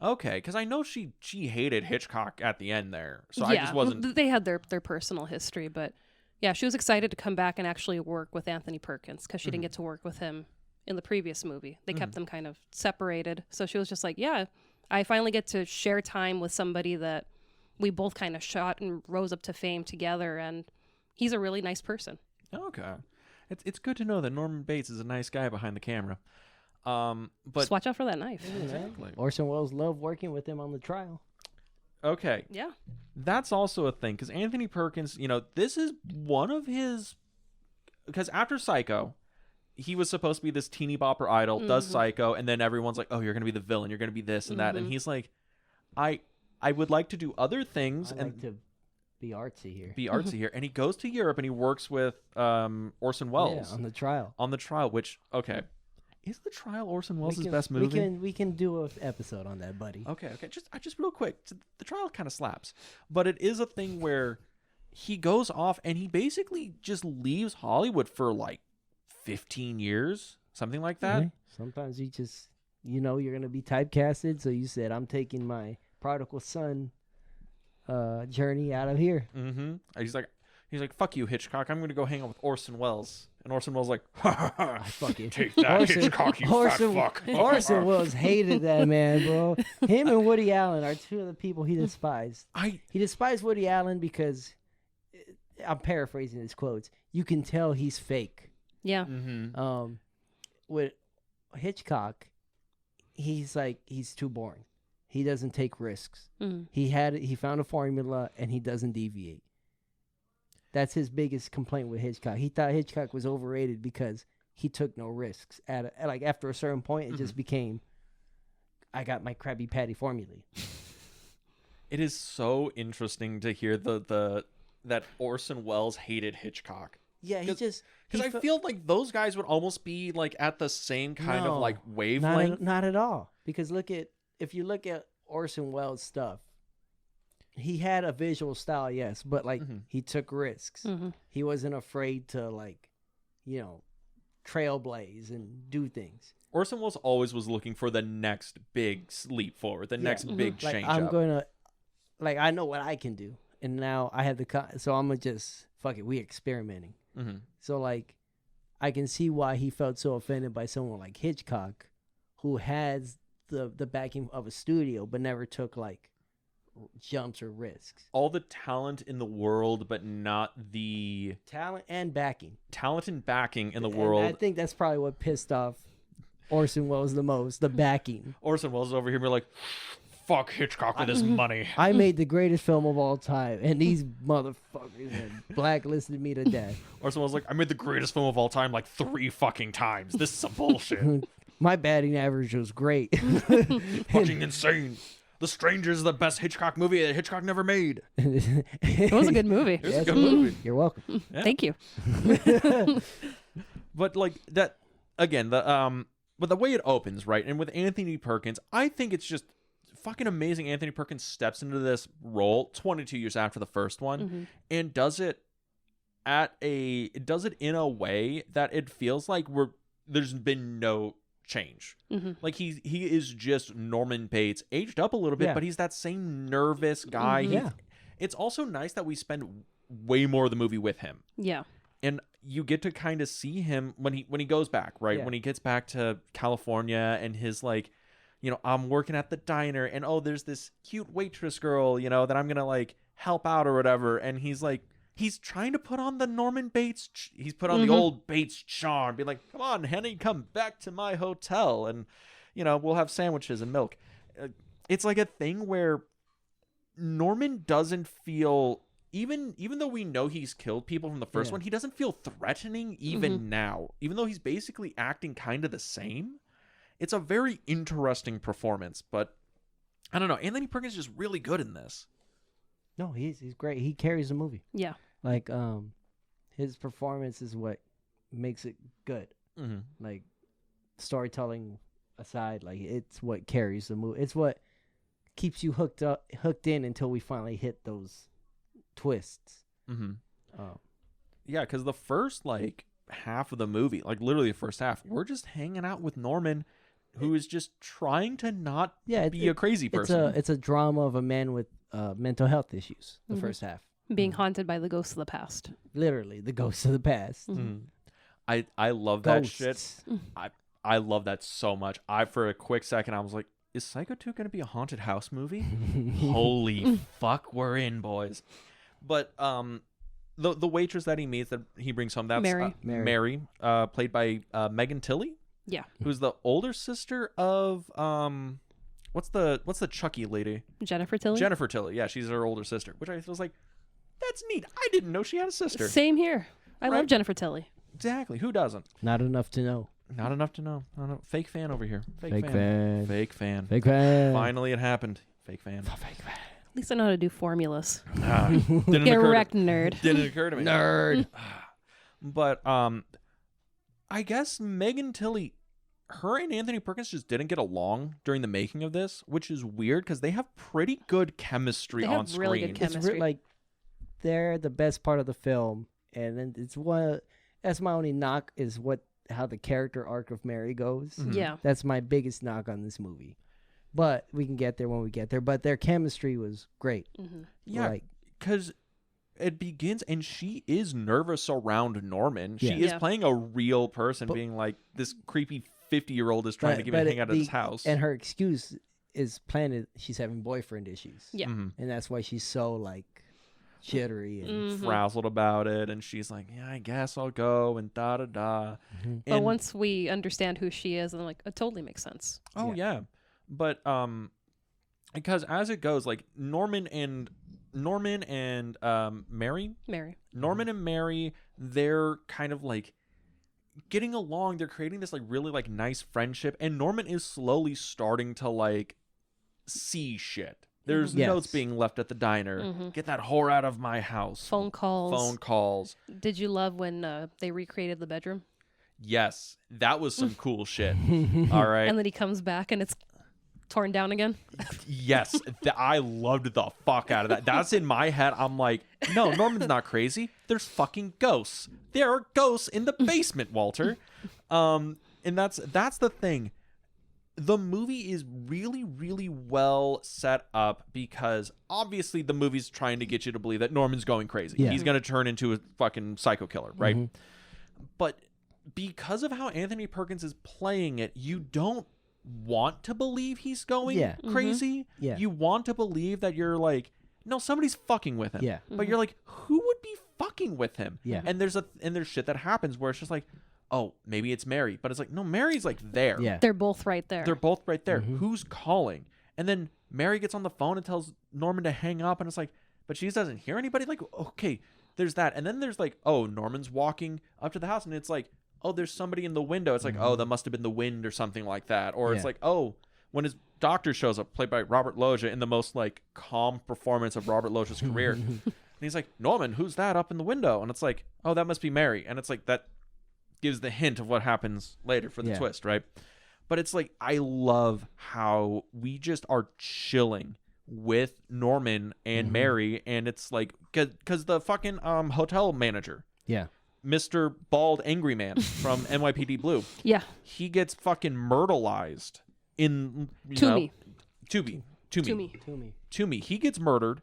[SPEAKER 1] Okay, because I know she hated Hitchcock at the end there, so
[SPEAKER 2] yeah,
[SPEAKER 1] I just wasn't.
[SPEAKER 2] They had their personal history, but yeah, she was excited to come back and actually work with Anthony Perkins because she didn't get to work with him in the previous movie. They kept them kind of separated, so she was just like, yeah, I finally get to share time with somebody that we both kind of shot and rose up to fame together, and he's a really nice person.
[SPEAKER 1] Okay. It's good to know that Norman Bates is a nice guy behind the camera. But
[SPEAKER 2] just watch out for that knife.
[SPEAKER 1] Exactly.
[SPEAKER 3] Orson Welles loved working with him on the trial.
[SPEAKER 1] Okay.
[SPEAKER 2] Yeah.
[SPEAKER 1] That's also a thing, because Anthony Perkins, you know, this is one of his... Because after Psycho, he was supposed to be this teeny bopper idol, does Psycho, and then everyone's like, oh, you're going to be the villain, you're going to be this and that. And he's like, I would like to do other things.
[SPEAKER 3] I like to be artsy here.
[SPEAKER 1] And he goes to Europe and he works with Orson Welles.
[SPEAKER 3] Yeah, on the trial.
[SPEAKER 1] On the trial, which, okay. Is The Trial Orson Welles' best movie?
[SPEAKER 3] We can do an episode on that, buddy.
[SPEAKER 1] Okay. Just real quick. The Trial kind of slaps. But it is a thing where he goes off and he basically just leaves Hollywood for like 15 years, something like that.
[SPEAKER 3] Mm-hmm. Sometimes you just, you know, you're going to be typecasted. So you said, I'm taking my prodigal son journey out of here.
[SPEAKER 1] He's like, fuck you, Hitchcock. I'm going to go hang out with Orson Welles. And Orson Welles like, ha ha ha.
[SPEAKER 3] Fucking
[SPEAKER 1] Take that, Hitchcock, you fat fuck.
[SPEAKER 3] Orson Welles hated that man, bro. Him and Woody Allen are two of the people he despised. He despised Woody Allen because, I'm paraphrasing his quotes, you can tell he's fake.
[SPEAKER 2] Yeah.
[SPEAKER 3] With Hitchcock, he's too boring. He doesn't take risks. He found a formula and he doesn't deviate. That's his biggest complaint with Hitchcock. He thought Hitchcock was overrated because he took no risks. After a certain point, it just became, I got my Krabby Patty formula.
[SPEAKER 1] It is so interesting to hear that Orson Welles hated Hitchcock.
[SPEAKER 3] Yeah,
[SPEAKER 1] because I feel like those guys would almost be like at the same kind of like wavelength.
[SPEAKER 3] Not at all. Because if you look at Orson Welles' stuff, he had a visual style, yes, but like he took risks. He wasn't afraid to like, trailblaze and do things.
[SPEAKER 1] Orson Welles always was looking for the next big leap forward, the next big change
[SPEAKER 3] I'm
[SPEAKER 1] up.
[SPEAKER 3] gonna, I know what I can do, and now I have so I'm gonna just fuck it. We experimenting. So like, I can see why he felt so offended by someone like Hitchcock, who has the backing of a studio but never took like jumps or risks.
[SPEAKER 1] All the talent in the world, but not the
[SPEAKER 3] Talent and backing.
[SPEAKER 1] Talent and backing in the
[SPEAKER 3] And
[SPEAKER 1] world.
[SPEAKER 3] I think that's probably what pissed off Orson Welles the most, the backing.
[SPEAKER 1] Orson Welles is over here, be like, fuck Hitchcock with his money.
[SPEAKER 3] I made the greatest film of all time, and these motherfuckers have blacklisted me to death.
[SPEAKER 1] Orson Welles is like, I made the greatest film of all time like 3 fucking times. This is some bullshit.
[SPEAKER 3] My batting average was great.
[SPEAKER 1] Fucking insane. The Stranger is the best Hitchcock movie that Hitchcock never made.
[SPEAKER 2] It was a good movie.
[SPEAKER 1] It was a good movie.
[SPEAKER 3] You're welcome.
[SPEAKER 1] Yeah.
[SPEAKER 2] Thank you.
[SPEAKER 1] But like that again, but the way it opens, right? And with Anthony Perkins, I think it's just fucking amazing. Anthony Perkins steps into this role 22 years after the first one and does it in a way that it feels like there's been no change. Like he is just Norman Bates aged up a little bit, but he's that same nervous guy. It's also nice that we spend way more of the movie with him.
[SPEAKER 2] Yeah.
[SPEAKER 1] And you get to kind of see him when he goes back, right?
[SPEAKER 3] Yeah.
[SPEAKER 1] When he gets back to California and his like, I'm working at the diner and there's this cute waitress girl, that I'm going to like help out or whatever. And he's like, he's trying to put on the Norman Bates. He's put on the old Bates charm. Be like, come on, Henny, come back to my hotel. And, we'll have sandwiches and milk. It's like a thing where Norman doesn't feel, even though we know he's killed people from the first one, he doesn't feel threatening even now. Even though he's basically acting kind of the same. It's a very interesting performance. But, I don't know. Anthony Perkins is just really good in this.
[SPEAKER 3] No, he's great. He carries the movie.
[SPEAKER 2] Yeah.
[SPEAKER 3] Like, his performance is what makes it good. Like, storytelling aside, like it's what carries the movie. It's what keeps you hooked in until we finally hit those twists.
[SPEAKER 1] Yeah, because the first like half of the movie, like literally the first half, we're just hanging out with Norman, who is just trying to not be a crazy person.
[SPEAKER 3] It's a drama of a man with mental health issues. The first half.
[SPEAKER 2] Being haunted by the ghosts of the past.
[SPEAKER 3] Literally, the ghosts of the past.
[SPEAKER 1] I love that shit. I love that so much. For a quick second, I was like, is Psycho 2 going to be a haunted house movie? Holy fuck, we're in, boys. But the waitress that he meets, that he brings home, that's Mary, played by Megan Tilly.
[SPEAKER 2] Yeah.
[SPEAKER 1] Who's the older sister of what's the Chucky lady?
[SPEAKER 2] Jennifer Tilly.
[SPEAKER 1] Jennifer Tilly. Yeah, she's her older sister, which I was like, that's neat. I didn't know she had a sister.
[SPEAKER 2] Same here. I love Jennifer Tilly.
[SPEAKER 1] Exactly. Who doesn't?
[SPEAKER 3] Not enough to know.
[SPEAKER 1] Not enough to know. Fake fan over here.
[SPEAKER 3] Fake fan.
[SPEAKER 1] Fake fan.
[SPEAKER 3] Fake fan.
[SPEAKER 1] Finally, it happened. Fake fan.
[SPEAKER 3] Fake fan.
[SPEAKER 2] At least I know how to do formulas.
[SPEAKER 1] Didn't
[SPEAKER 2] Get
[SPEAKER 1] occur
[SPEAKER 2] wrecked, nerd.
[SPEAKER 1] Didn't occur to me.
[SPEAKER 3] Nerd.
[SPEAKER 1] But I guess Megan Tilly, her and Anthony Perkins just didn't get along during the making of this, which is weird because they have pretty good chemistry on screen.
[SPEAKER 2] Really good chemistry.
[SPEAKER 3] Like, they're the best part of the film, and then that's my only knock is how the character arc of Mary goes.
[SPEAKER 2] Yeah.
[SPEAKER 3] That's my biggest knock on this movie. But we can get there when we get there. But their chemistry was great.
[SPEAKER 1] Yeah, because it begins, and she is nervous around Norman. She is playing a real person, being like, this creepy 50-year-old is trying to give me a hang out of his house.
[SPEAKER 3] And her excuse is planted. She's having boyfriend issues.
[SPEAKER 2] Yeah.
[SPEAKER 3] And that's why she's so, like, jittery and
[SPEAKER 1] frazzled about it. And she's like, yeah, I guess I'll go, and da-da-da.
[SPEAKER 2] But once we understand who she is, I'm like, it totally makes sense.
[SPEAKER 1] Oh, yeah. But because as it goes, like Norman and Mary, Norman and Mary, they're kind of like getting along. They're creating this like really like nice friendship, and Norman is slowly starting to like see shit. There's notes being left at the diner. Get that whore out of my house.
[SPEAKER 2] Phone calls.
[SPEAKER 1] Did
[SPEAKER 2] you love when they recreated the bedroom?
[SPEAKER 1] Yes, that was some cool shit. All right.
[SPEAKER 2] And then he comes back and it's torn down again.
[SPEAKER 1] Yes, I loved the fuck out of that. That's in my head. I'm like, no, Norman's not crazy. There's fucking ghosts. There are ghosts in the basement, Walter. And that's the thing. The movie is really, really well set up because obviously the movie's trying to get you to believe that Norman's going crazy.
[SPEAKER 3] Yeah.
[SPEAKER 1] He's going to turn into a fucking psycho killer, right? But because of how Anthony Perkins is playing it, you don't want to believe he's going crazy.
[SPEAKER 3] Yeah.
[SPEAKER 1] You want to believe that you're like, no, somebody's fucking with him.
[SPEAKER 3] Yeah.
[SPEAKER 1] But you're like, who would be fucking with him?
[SPEAKER 3] Yeah.
[SPEAKER 1] And there's shit that happens where it's just like, oh, maybe it's Mary. But it's like, no, Mary's like there.
[SPEAKER 3] Yeah.
[SPEAKER 2] They're both right there.
[SPEAKER 1] They're both right there. Who's calling? And then Mary gets on the phone and tells Norman to hang up. And it's like, but she doesn't hear anybody. Like, okay, there's that. And then there's like, oh, Norman's walking up to the house. And it's like, oh, there's somebody in the window. It's like, oh, that must have been the wind or something like that. Or it's like, oh, when his doctor shows up, played by Robert Loggia, in the most like calm performance of Robert Loggia's career. And he's like, Norman, who's that up in the window? And it's like, oh, that must be Mary. And it's like, that gives the hint of what happens later for the twist, right? But it's like, I love how we just are chilling with Norman and Mary, and it's like, because the fucking hotel manager, Mr. Bald Angry Man from NYPD Blue, he gets fucking myrtleized in
[SPEAKER 2] Toomey.
[SPEAKER 1] He gets murdered,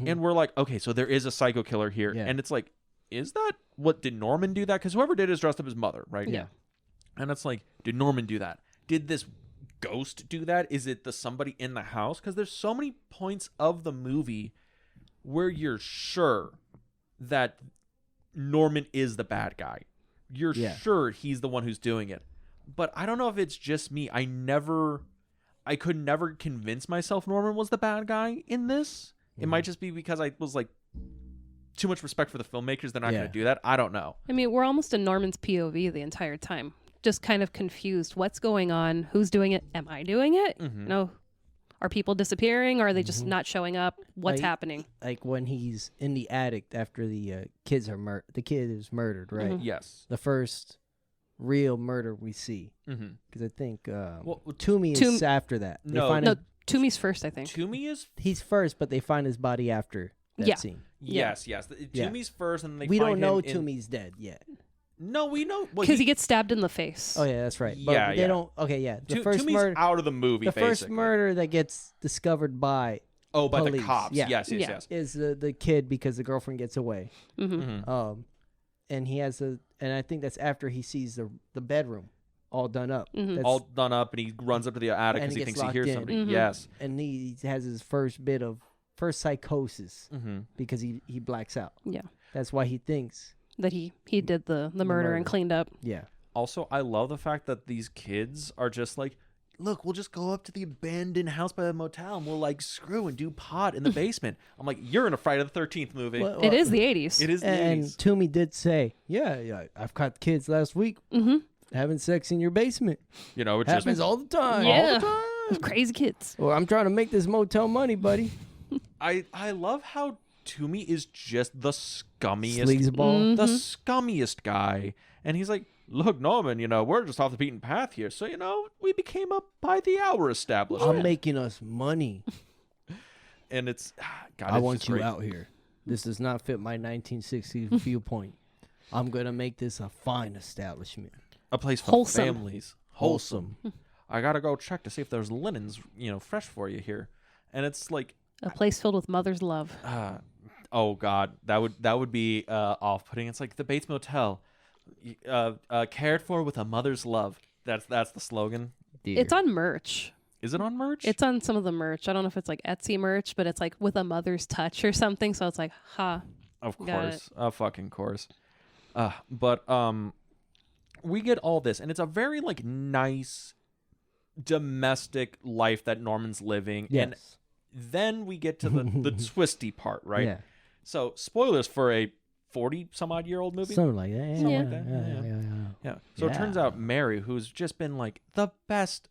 [SPEAKER 1] and we're like, okay, so there is a psycho killer here, and it's like, is that what did Norman do that? Because whoever did is dressed up as mother, right?
[SPEAKER 3] Yeah.
[SPEAKER 1] And it's like, did Norman do that? Did this ghost do that? Is it the somebody in the house? Because there's so many points of the movie where you're sure that Norman is the bad guy. You're sure he's the one who's doing it. But I don't know if it's just me. I could never convince myself Norman was the bad guy in this. It might just be because I was like, too much respect for the filmmakers. They're not going to do that. I don't know.
[SPEAKER 2] I mean, we're almost in Norman's POV the entire time. Just kind of confused. What's going on? Who's doing it? Am I doing it? No. Are people disappearing? Or are they just not showing up? What's happening?
[SPEAKER 3] Like when he's in the attic after the kids are the kid is murdered, right?
[SPEAKER 1] Yes.
[SPEAKER 3] The first real murder we see. Because I think Toomey
[SPEAKER 2] Toom-
[SPEAKER 3] is after that. They
[SPEAKER 1] No.
[SPEAKER 3] find
[SPEAKER 2] No, Toomey's first, I think.
[SPEAKER 1] Toomey is...
[SPEAKER 3] he's first, but they find his body after that scene.
[SPEAKER 1] Yes. Toomey's first, and then
[SPEAKER 3] We
[SPEAKER 1] find
[SPEAKER 3] don't know
[SPEAKER 1] him in...
[SPEAKER 3] Toomey's dead yet.
[SPEAKER 1] No, we know...
[SPEAKER 2] Because he gets stabbed in the face.
[SPEAKER 3] Oh yeah, that's right. But
[SPEAKER 1] Yeah,
[SPEAKER 3] they don't. Okay, yeah. The first
[SPEAKER 1] Toomey's
[SPEAKER 3] murder,
[SPEAKER 1] out of the movie,
[SPEAKER 3] the first
[SPEAKER 1] basically.
[SPEAKER 3] murder that gets discovered by
[SPEAKER 1] by the
[SPEAKER 3] police.
[SPEAKER 1] cops.
[SPEAKER 3] Yeah.
[SPEAKER 1] Yes.
[SPEAKER 3] is the kid because the girlfriend gets away. And he has and I think that's after he sees the bedroom all done up. That's,
[SPEAKER 1] All done up, and he runs up to the attic
[SPEAKER 3] And
[SPEAKER 1] because
[SPEAKER 3] he
[SPEAKER 1] he
[SPEAKER 3] gets
[SPEAKER 1] thinks he
[SPEAKER 3] locked
[SPEAKER 1] hears
[SPEAKER 3] in.
[SPEAKER 1] somebody. Yes.
[SPEAKER 3] and he has his first bit of psychosis because he blacks out.
[SPEAKER 2] Yeah.
[SPEAKER 3] That's why he thinks.
[SPEAKER 2] That he did the murder and cleaned up.
[SPEAKER 3] Yeah.
[SPEAKER 1] Also, I love the fact that these kids are just like, look, we'll just go up to the abandoned house by the motel and we'll like screw and do pot in the basement. I'm like, you're in a Friday the 13th movie.
[SPEAKER 3] Well,
[SPEAKER 2] It is the 80s.
[SPEAKER 1] It is the
[SPEAKER 3] And
[SPEAKER 1] 80s.
[SPEAKER 3] Toomey did say, yeah, I've caught kids last week having sex in your basement.
[SPEAKER 1] You know, it
[SPEAKER 3] Happens
[SPEAKER 1] just
[SPEAKER 3] all the time.
[SPEAKER 2] Yeah. Crazy kids.
[SPEAKER 3] Well, I'm trying to make this motel money, buddy.
[SPEAKER 1] I love how Toomey is just the scummiest,
[SPEAKER 3] Sleazeball.
[SPEAKER 1] the scummiest guy, and he's like, look, Norman, we're just off the beaten path here, so we became a by the hour establishment.
[SPEAKER 3] I'm making us money.
[SPEAKER 1] And it's God,
[SPEAKER 3] I
[SPEAKER 1] it's
[SPEAKER 3] want
[SPEAKER 1] just
[SPEAKER 3] you
[SPEAKER 1] great.
[SPEAKER 3] out here. This does not fit my 1960s viewpoint. I'm gonna make this a fine establishment.
[SPEAKER 1] A place for
[SPEAKER 2] Wholesome.
[SPEAKER 1] families, wholesome. I gotta go check to see if there's linens, fresh for you here. And it's like,
[SPEAKER 2] A place filled with mother's love.
[SPEAKER 1] oh God, that would be off-putting. It's like the Bates Motel, cared for with a mother's love. That's the slogan.
[SPEAKER 3] Dear.
[SPEAKER 2] It's on merch.
[SPEAKER 1] Is it on merch?
[SPEAKER 2] It's on some of the merch. I don't know if it's like Etsy merch, but it's like with a mother's touch or something. So it's like,
[SPEAKER 1] Of
[SPEAKER 2] Got
[SPEAKER 1] course. Of fucking course. But we get all this, and it's a very like nice domestic life that Norman's living.
[SPEAKER 3] Yes.
[SPEAKER 1] And then we get to the twisty part, right?
[SPEAKER 3] Yeah.
[SPEAKER 1] So spoilers for a 40-some-odd-year-old movie.
[SPEAKER 3] Something like that.
[SPEAKER 1] Something
[SPEAKER 2] Yeah.
[SPEAKER 1] like that. Yeah. So it turns
[SPEAKER 3] Yeah.
[SPEAKER 1] out Mary, who's just been like the best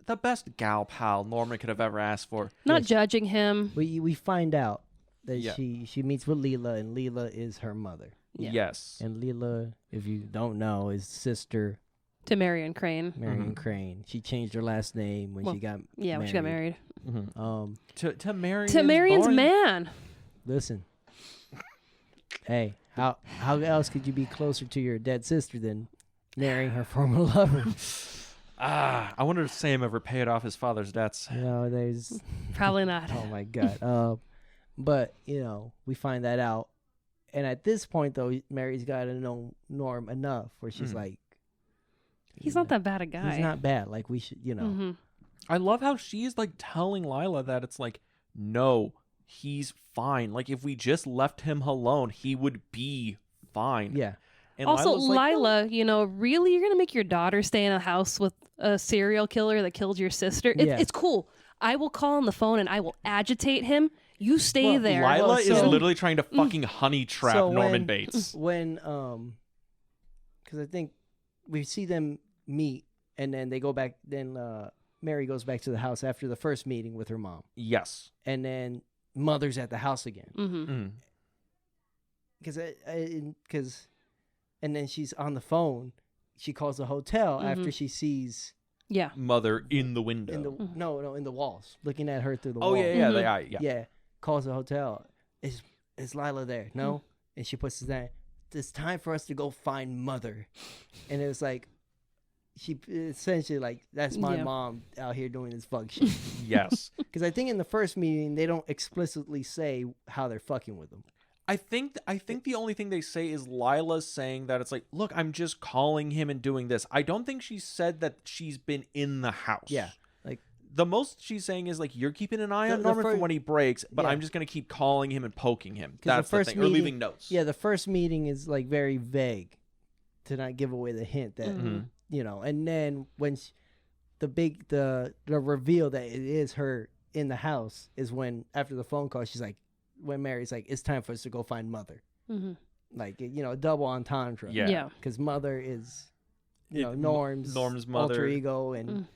[SPEAKER 1] gal pal Norman could have ever asked for.
[SPEAKER 2] not judging him.
[SPEAKER 3] We find out that
[SPEAKER 1] Yeah.
[SPEAKER 3] she meets with Leela, and Leela is her mother.
[SPEAKER 2] Yeah.
[SPEAKER 1] Yes.
[SPEAKER 3] And Leela, if you don't know, is sister
[SPEAKER 2] To Marion Crane.
[SPEAKER 3] Marion Crane. She changed her last name when
[SPEAKER 2] Well,
[SPEAKER 3] she got
[SPEAKER 2] Yeah, when she got married.
[SPEAKER 1] To Marion's
[SPEAKER 2] Marion's man.
[SPEAKER 3] Listen, hey, how else could you be closer to your dead sister than marrying her former lover?
[SPEAKER 1] I wonder if Sam ever paid off his father's debts.
[SPEAKER 3] There's
[SPEAKER 2] Probably not.
[SPEAKER 3] oh my god. But we find that out, and at this point though, Mary's got to know Norm enough where she's like,
[SPEAKER 2] He's not that bad a guy.
[SPEAKER 3] he's not bad. Like we should,
[SPEAKER 1] I love how she's like telling Lila that it's like, no, he's fine. Like if we just left him alone, he would be fine.
[SPEAKER 3] Yeah.
[SPEAKER 1] And
[SPEAKER 2] Also,
[SPEAKER 1] Lila's like,
[SPEAKER 2] Lila, really, you're gonna make your daughter stay in a house with a serial killer that killed your sister? It's cool. I will call on the phone and I will agitate him. You stay there.
[SPEAKER 1] Lila is literally trying to fucking honey trap Norman Bates.
[SPEAKER 3] When because I think we see them meet and then they go back. Then Mary goes back to the house after the first meeting with her mom.
[SPEAKER 1] Yes.
[SPEAKER 3] And then Mother's at the house again.
[SPEAKER 2] Mm-hmm.
[SPEAKER 3] Because and then she's on the phone. She calls the hotel after she sees
[SPEAKER 1] Mother in the window.
[SPEAKER 3] In the walls, looking at her through the
[SPEAKER 1] oh
[SPEAKER 3] walls.
[SPEAKER 1] Yeah.
[SPEAKER 3] Calls the hotel. Is Lila there? No. And she puts his name. It's time for us to go find Mother. And it was like, she essentially like, that's my mom out here doing this fuck shit.
[SPEAKER 1] Yes.
[SPEAKER 3] Because I think in the first meeting they don't explicitly say how they're fucking with them.
[SPEAKER 1] I think the only thing they say is Lila's saying that it's like, look, I'm just calling him and doing this. I don't think she said that she's been in the house.
[SPEAKER 3] Yeah. Like
[SPEAKER 1] the most she's saying is like, you're keeping an eye on Norman for when he breaks, but I'm just going to keep calling him and poking him. That's the thing. Or leaving notes.
[SPEAKER 3] Yeah, the first meeting is like very vague to not give away the hint that, and then when the reveal that it is her in the house is when after the phone call, she's like, when Mary's like, it's time for us to go find Mother. Mm-hmm. Like, double entendre.
[SPEAKER 2] Yeah.
[SPEAKER 3] Because Mother is, Norm's
[SPEAKER 1] mother.
[SPEAKER 3] Alter ego, and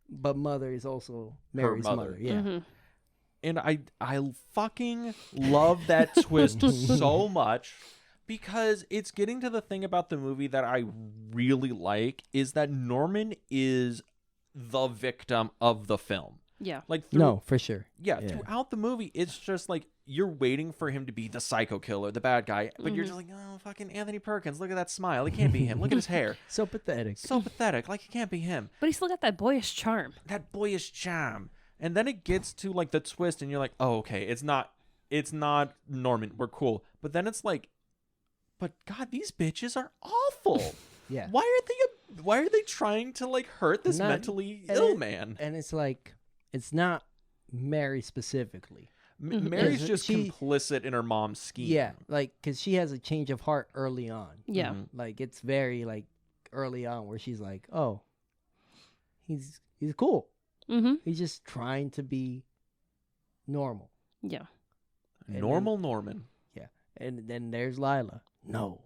[SPEAKER 3] but Mother is also Mary's mother. Yeah.
[SPEAKER 1] Mm-hmm. And I fucking love that twist so much because it's getting to the thing about the movie that I really like is that Norman is the victim of the film.
[SPEAKER 2] Yeah.
[SPEAKER 1] Like
[SPEAKER 3] no, for sure.
[SPEAKER 1] Yeah, throughout the movie, it's just like you're waiting for him to be the psycho killer, the bad guy, but you're just like, oh, fucking Anthony Perkins, look at that smile. It can't be him. Look at his hair.
[SPEAKER 3] So pathetic.
[SPEAKER 1] So pathetic. Like, it can't be him.
[SPEAKER 2] But he still got that boyish charm.
[SPEAKER 1] That boyish charm. And then it gets to like the twist, and you're like, oh, okay, it's not Norman. We're cool. But then it's like, but God, these bitches are awful.
[SPEAKER 3] Yeah.
[SPEAKER 1] Why are they trying to like hurt this mentally ill man?
[SPEAKER 3] And it's like, it's not Mary specifically.
[SPEAKER 1] Mary's just complicit in her mom's scheme.
[SPEAKER 3] Yeah, like, because she has a change of heart early on.
[SPEAKER 2] Yeah.
[SPEAKER 3] Like, it's very, like, early on where she's like, oh, he's cool. Mm-hmm. He's just trying to be normal.
[SPEAKER 2] Yeah.
[SPEAKER 1] Norman.
[SPEAKER 3] Yeah. And then there's Lila. No.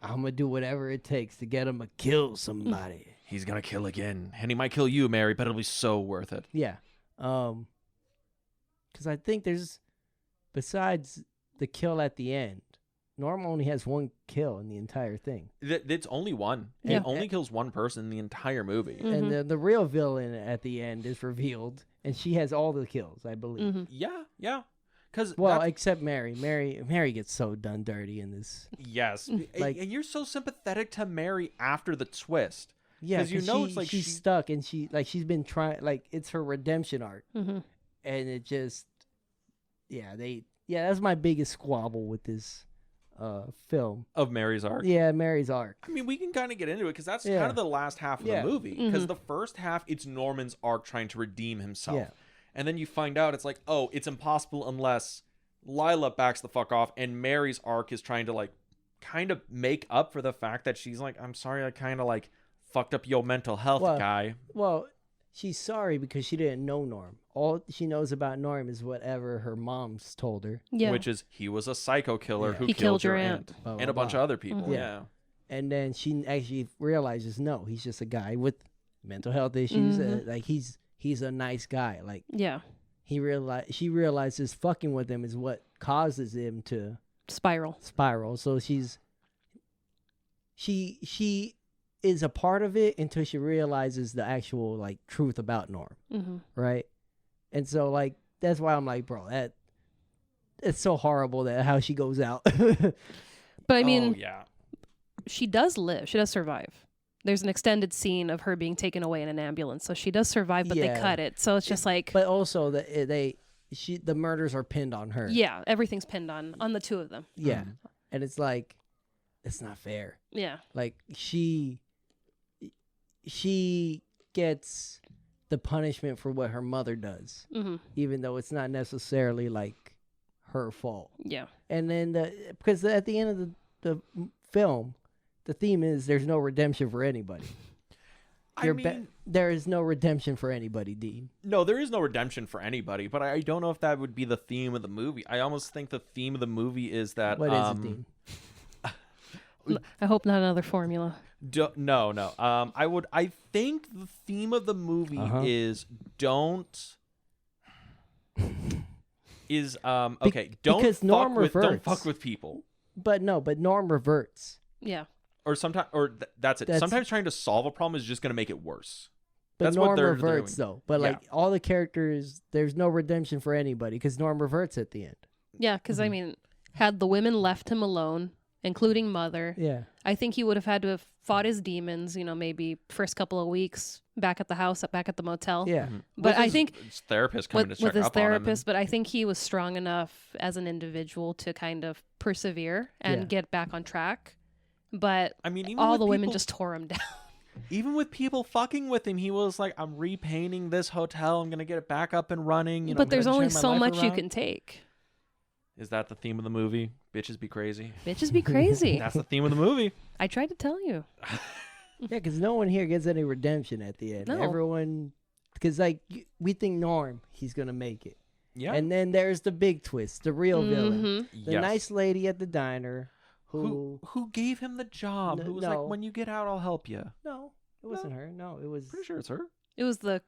[SPEAKER 3] I'm going to do whatever it takes to get him to kill somebody.
[SPEAKER 1] He's going to kill again. And he might kill you, Mary, but it'll be so worth it.
[SPEAKER 3] Yeah. Because I think besides the kill at the end, Norm only has one kill in the entire thing.
[SPEAKER 1] It's only one.
[SPEAKER 2] Yeah.
[SPEAKER 1] It only kills one person in the entire movie.
[SPEAKER 3] Mm-hmm. And the real villain at the end is revealed, and she has all the kills, I believe.
[SPEAKER 2] Mm-hmm.
[SPEAKER 1] Yeah.
[SPEAKER 3] Except Mary. Mary gets so done dirty in this.
[SPEAKER 1] Yes. And you're so sympathetic to Mary after the twist.
[SPEAKER 3] Yeah, because it's like she's stuck, and she's been trying, like, it's her redemption arc. Mm-hmm. And it just, that's my biggest squabble with this film.
[SPEAKER 1] Of Mary's arc?
[SPEAKER 3] Yeah, Mary's arc.
[SPEAKER 1] I mean, we can kind of get into it, because that's kind of the last half of the movie. Because the first half, it's Norman's arc trying to redeem himself. Yeah. And then you find out, it's like, oh, it's impossible unless Lila backs the fuck off, and Mary's arc is trying to, like, kind of make up for the fact that she's like, I'm sorry, I kind of, like, fucked up your mental health, guy.
[SPEAKER 3] Well, she's sorry because she didn't know Norm. All she knows about Norm is whatever her mom's told her.
[SPEAKER 2] Yeah.
[SPEAKER 1] Which is he was a psycho killer who killed your aunt.
[SPEAKER 3] Blah, blah,
[SPEAKER 1] and a bunch of other people.
[SPEAKER 3] Mm-hmm. Yeah. And then she actually realizes, no, he's just a guy with mental health issues.
[SPEAKER 2] Mm-hmm.
[SPEAKER 3] Like, he's a nice guy. Like,
[SPEAKER 2] yeah.
[SPEAKER 3] She realizes fucking with him is what causes him to
[SPEAKER 2] spiral.
[SPEAKER 3] So she is a part of it until she realizes the actual, like, truth about Norm. Mm-hmm. Right? And so like that's why I'm like, bro, it's so horrible that how she goes out.
[SPEAKER 2] But I mean,
[SPEAKER 1] oh, yeah.
[SPEAKER 2] she does live. She does survive. There's an extended scene of her being taken away in an ambulance, so she does survive, but they cut it. So it's just like.
[SPEAKER 3] But also the murders are pinned on her.
[SPEAKER 2] Yeah, everything's pinned on the two of them.
[SPEAKER 3] Yeah, and it's like, it's not fair.
[SPEAKER 2] Yeah.
[SPEAKER 3] Like she gets the punishment for what her mother does, even though it's not necessarily like her fault.
[SPEAKER 2] Yeah.
[SPEAKER 3] And then because at the end of the film, the theme is there's no redemption for anybody. There is no redemption for anybody, Dean.
[SPEAKER 1] No, there is no redemption for anybody, but I don't know if that would be the theme of the movie. I almost think the theme of the movie is that...
[SPEAKER 3] What is it, Dean?
[SPEAKER 2] I hope not another formula.
[SPEAKER 1] No. I think the theme of the movie is don't... Don't fuck with people.
[SPEAKER 3] But Norm reverts.
[SPEAKER 2] Yeah.
[SPEAKER 1] Or sometimes, that's it. Sometimes trying to solve a problem is just going to make it worse.
[SPEAKER 3] But
[SPEAKER 1] that's
[SPEAKER 3] Norm
[SPEAKER 1] what they're
[SPEAKER 3] reverts,
[SPEAKER 1] doing.
[SPEAKER 3] though. But like all the characters, there's no redemption for anybody because Norm reverts at the end.
[SPEAKER 2] Yeah, because I mean, had the women left him alone, including Mother, I think he would have had to have fought his demons. Maybe first couple of weeks back at the house, back at the motel.
[SPEAKER 3] Yeah,
[SPEAKER 2] but I think
[SPEAKER 1] his therapist coming to check
[SPEAKER 2] with his
[SPEAKER 1] up on him.
[SPEAKER 2] therapist. But I think he was strong enough as an individual to kind of persevere and get back on track. But I mean, all the women just tore him down.
[SPEAKER 1] Even with people fucking with him, he was like, I'm repainting this hotel. I'm going to get it back up and running.
[SPEAKER 2] But there's only so much you can take.
[SPEAKER 1] Is that the theme of the movie? Bitches be crazy.
[SPEAKER 2] Bitches be crazy.
[SPEAKER 1] That's the theme of the movie.
[SPEAKER 2] I tried to tell you.
[SPEAKER 3] Yeah, because no one here gets any redemption at the end.
[SPEAKER 2] No.
[SPEAKER 3] Everyone, because like we think Norm, he's going to make it.
[SPEAKER 1] Yeah.
[SPEAKER 3] And then there's the big twist, the real villain. The nice lady at the diner. Who
[SPEAKER 1] gave him the job? Who was like, when you get out, I'll help you.
[SPEAKER 3] No, it wasn't her. No, it was.
[SPEAKER 1] Pretty sure it's her.
[SPEAKER 2] It was the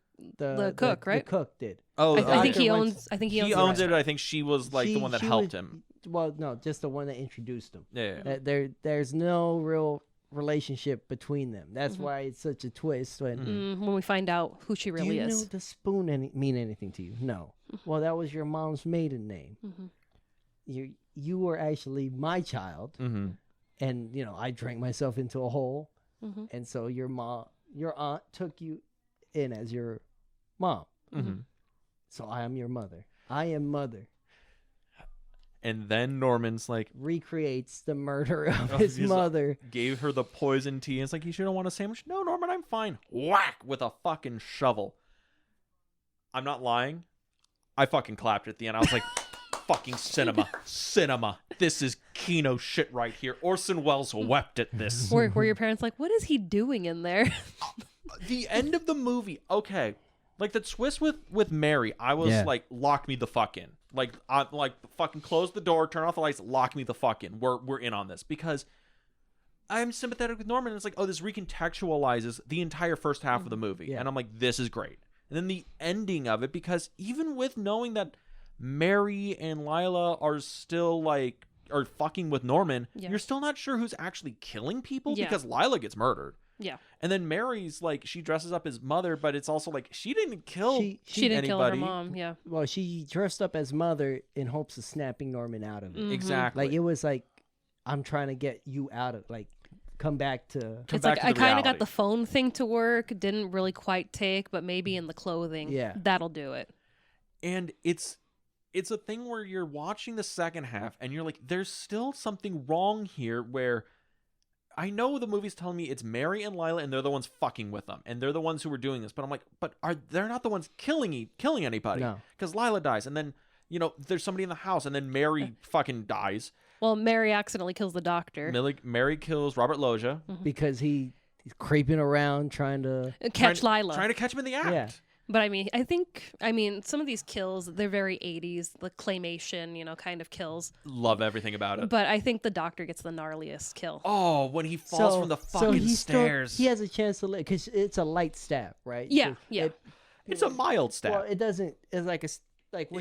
[SPEAKER 2] cook, right?
[SPEAKER 3] The cook did.
[SPEAKER 1] Oh,
[SPEAKER 2] I think he owns. I think he owns
[SPEAKER 1] it. I think she was like the one that helped him.
[SPEAKER 3] Well, no, just the one that introduced him.
[SPEAKER 1] Yeah.
[SPEAKER 3] There's no real relationship between them. That's why it's such a twist
[SPEAKER 2] when we find out who she really is.
[SPEAKER 3] Do you know the spoon mean anything to you? No. Well, that was your mom's maiden name. You were actually my child, and I drank myself into a hole, and so your aunt took you in as your mom. So I am your mother. I am mother.
[SPEAKER 1] And then Norman's like
[SPEAKER 3] recreates the murder of his mother.
[SPEAKER 1] Like, gave her the poison tea. And it's like, you shouldn't want a sandwich. No, Norman, I'm fine. Whack with a fucking shovel. I'm not lying. I fucking clapped at the end. I was like. Fucking cinema. This is Kino shit right here. Orson Welles wept at this.
[SPEAKER 2] Were your parents like, what is he doing in there?
[SPEAKER 1] The end of the movie, okay. Like the twist with Mary, I was like, lock me the fuck in. Like, fucking close the door, turn off the lights, lock me the fuck in. We're in on this because I'm sympathetic with Norman. It's like, oh, this recontextualizes the entire first half of the movie, and I'm like, this is great. And then the ending of it, because even with knowing that Mary and Lila are still are fucking with Norman, you're still not sure who's actually killing people because Lila gets murdered.
[SPEAKER 2] Yeah.
[SPEAKER 1] And then Mary's like, she dresses up as mother, but it's also like, she didn't kill
[SPEAKER 2] she didn't kill her mom. Yeah.
[SPEAKER 3] Well, she dressed up as mother in hopes of snapping Norman out of it.
[SPEAKER 1] Exactly.
[SPEAKER 3] Like, it was like, I'm trying to get you out of, like, come back to
[SPEAKER 2] I kind of got the phone thing to work. Didn't really quite take, but maybe in the clothing. That'll do it.
[SPEAKER 1] And it's a thing where you're watching the second half and you're like, there's still something wrong here where I know the movie's telling me it's Mary and Lila and they're the ones fucking with them and they're the ones who are doing this. But I'm like, they're not the ones killing anybody.
[SPEAKER 3] No.
[SPEAKER 1] Because Lila dies and then, there's somebody in the house and then Mary fucking dies.
[SPEAKER 2] Well, Mary accidentally kills the doctor.
[SPEAKER 1] Mary kills Robert Loggia.
[SPEAKER 3] Because he's creeping around trying to
[SPEAKER 2] catch Lila.
[SPEAKER 1] Trying to catch him in the act.
[SPEAKER 3] Yeah.
[SPEAKER 2] But I think some of these kills, they're very 80s, the claymation, kind of kills.
[SPEAKER 1] Love everything about it.
[SPEAKER 2] But I think the doctor gets the gnarliest kill.
[SPEAKER 1] Oh, when he falls from the fucking stairs.
[SPEAKER 3] He has a chance to live because it's a light stab, right?
[SPEAKER 2] Yeah,
[SPEAKER 3] so
[SPEAKER 2] yeah.
[SPEAKER 1] It's a mild stab.
[SPEAKER 3] Well, it doesn't. It's like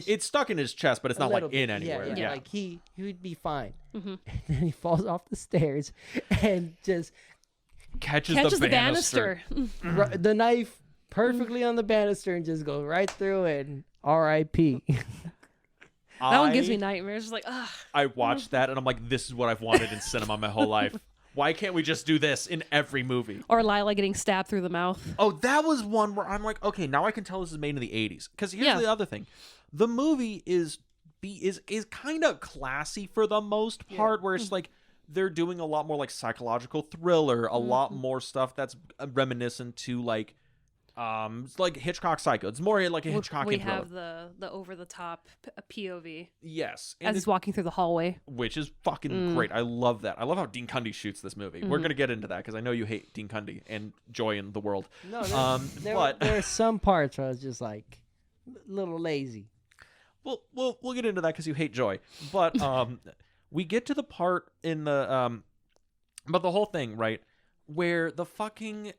[SPEAKER 1] it's stuck in his chest, but it's not like in anywhere.
[SPEAKER 3] Yeah. Like he would be fine. And then he falls off the stairs and just
[SPEAKER 1] catches the banister.
[SPEAKER 3] The knife perfectly on the banister and just goes right through it. And R.I.P.
[SPEAKER 2] That one gives me nightmares. Just like, ugh.
[SPEAKER 1] I watched that and I'm like, this is what I've wanted in cinema my whole life. Why can't we just do this in every movie?
[SPEAKER 2] Or Lila getting stabbed through the mouth.
[SPEAKER 1] Oh, that was one where I'm like, okay, now I can tell this is made in the 80s. Because here's the other thing. The movie is kind of classy for the most part, where it's like they're doing a lot more like psychological thriller, a lot more stuff that's reminiscent to like Hitchcock Psycho. It's more like a Hitchcock
[SPEAKER 2] We
[SPEAKER 1] thriller.
[SPEAKER 2] have the over the top POV.
[SPEAKER 1] Yes.
[SPEAKER 2] As he's walking through the hallway.
[SPEAKER 1] Which is fucking great. I love that. I love how Dean Cundy shoots this movie. We're going to get into that because I know you hate Dean Cundy and Joy in the World.
[SPEAKER 3] No,
[SPEAKER 1] but
[SPEAKER 3] there are some parts where I was just like a little lazy.
[SPEAKER 1] We'll get into that because you hate Joy. But we get to the part in the but the whole thing, right, where the fucking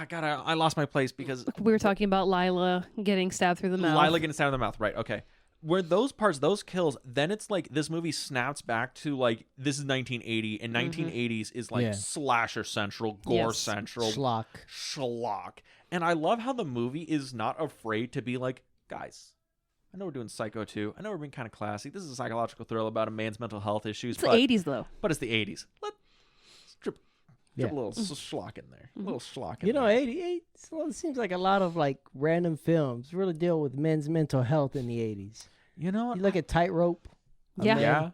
[SPEAKER 1] God, I lost my place because
[SPEAKER 2] we were talking about Lila getting stabbed through the mouth.
[SPEAKER 1] Lila getting stabbed in the mouth, right? Okay. Where those parts, those kills, then it's like this movie snaps back to like this is 1980, and 1980s is like slasher central, gore central, schlock. And I love how the movie is not afraid to be like, guys, I know we're doing Psycho 2. I know we're being kind of classy. This is a psychological thriller about a man's mental health issues.
[SPEAKER 2] It's the 80s though.
[SPEAKER 1] But it's the 80s. Let's drip a little schlock in there. A little schlock in
[SPEAKER 3] You know,
[SPEAKER 1] there.
[SPEAKER 3] 88, it seems like a lot of like random films really deal with men's mental health in the 80s.
[SPEAKER 1] You know what?
[SPEAKER 3] You look at Tightrope.
[SPEAKER 1] Yeah.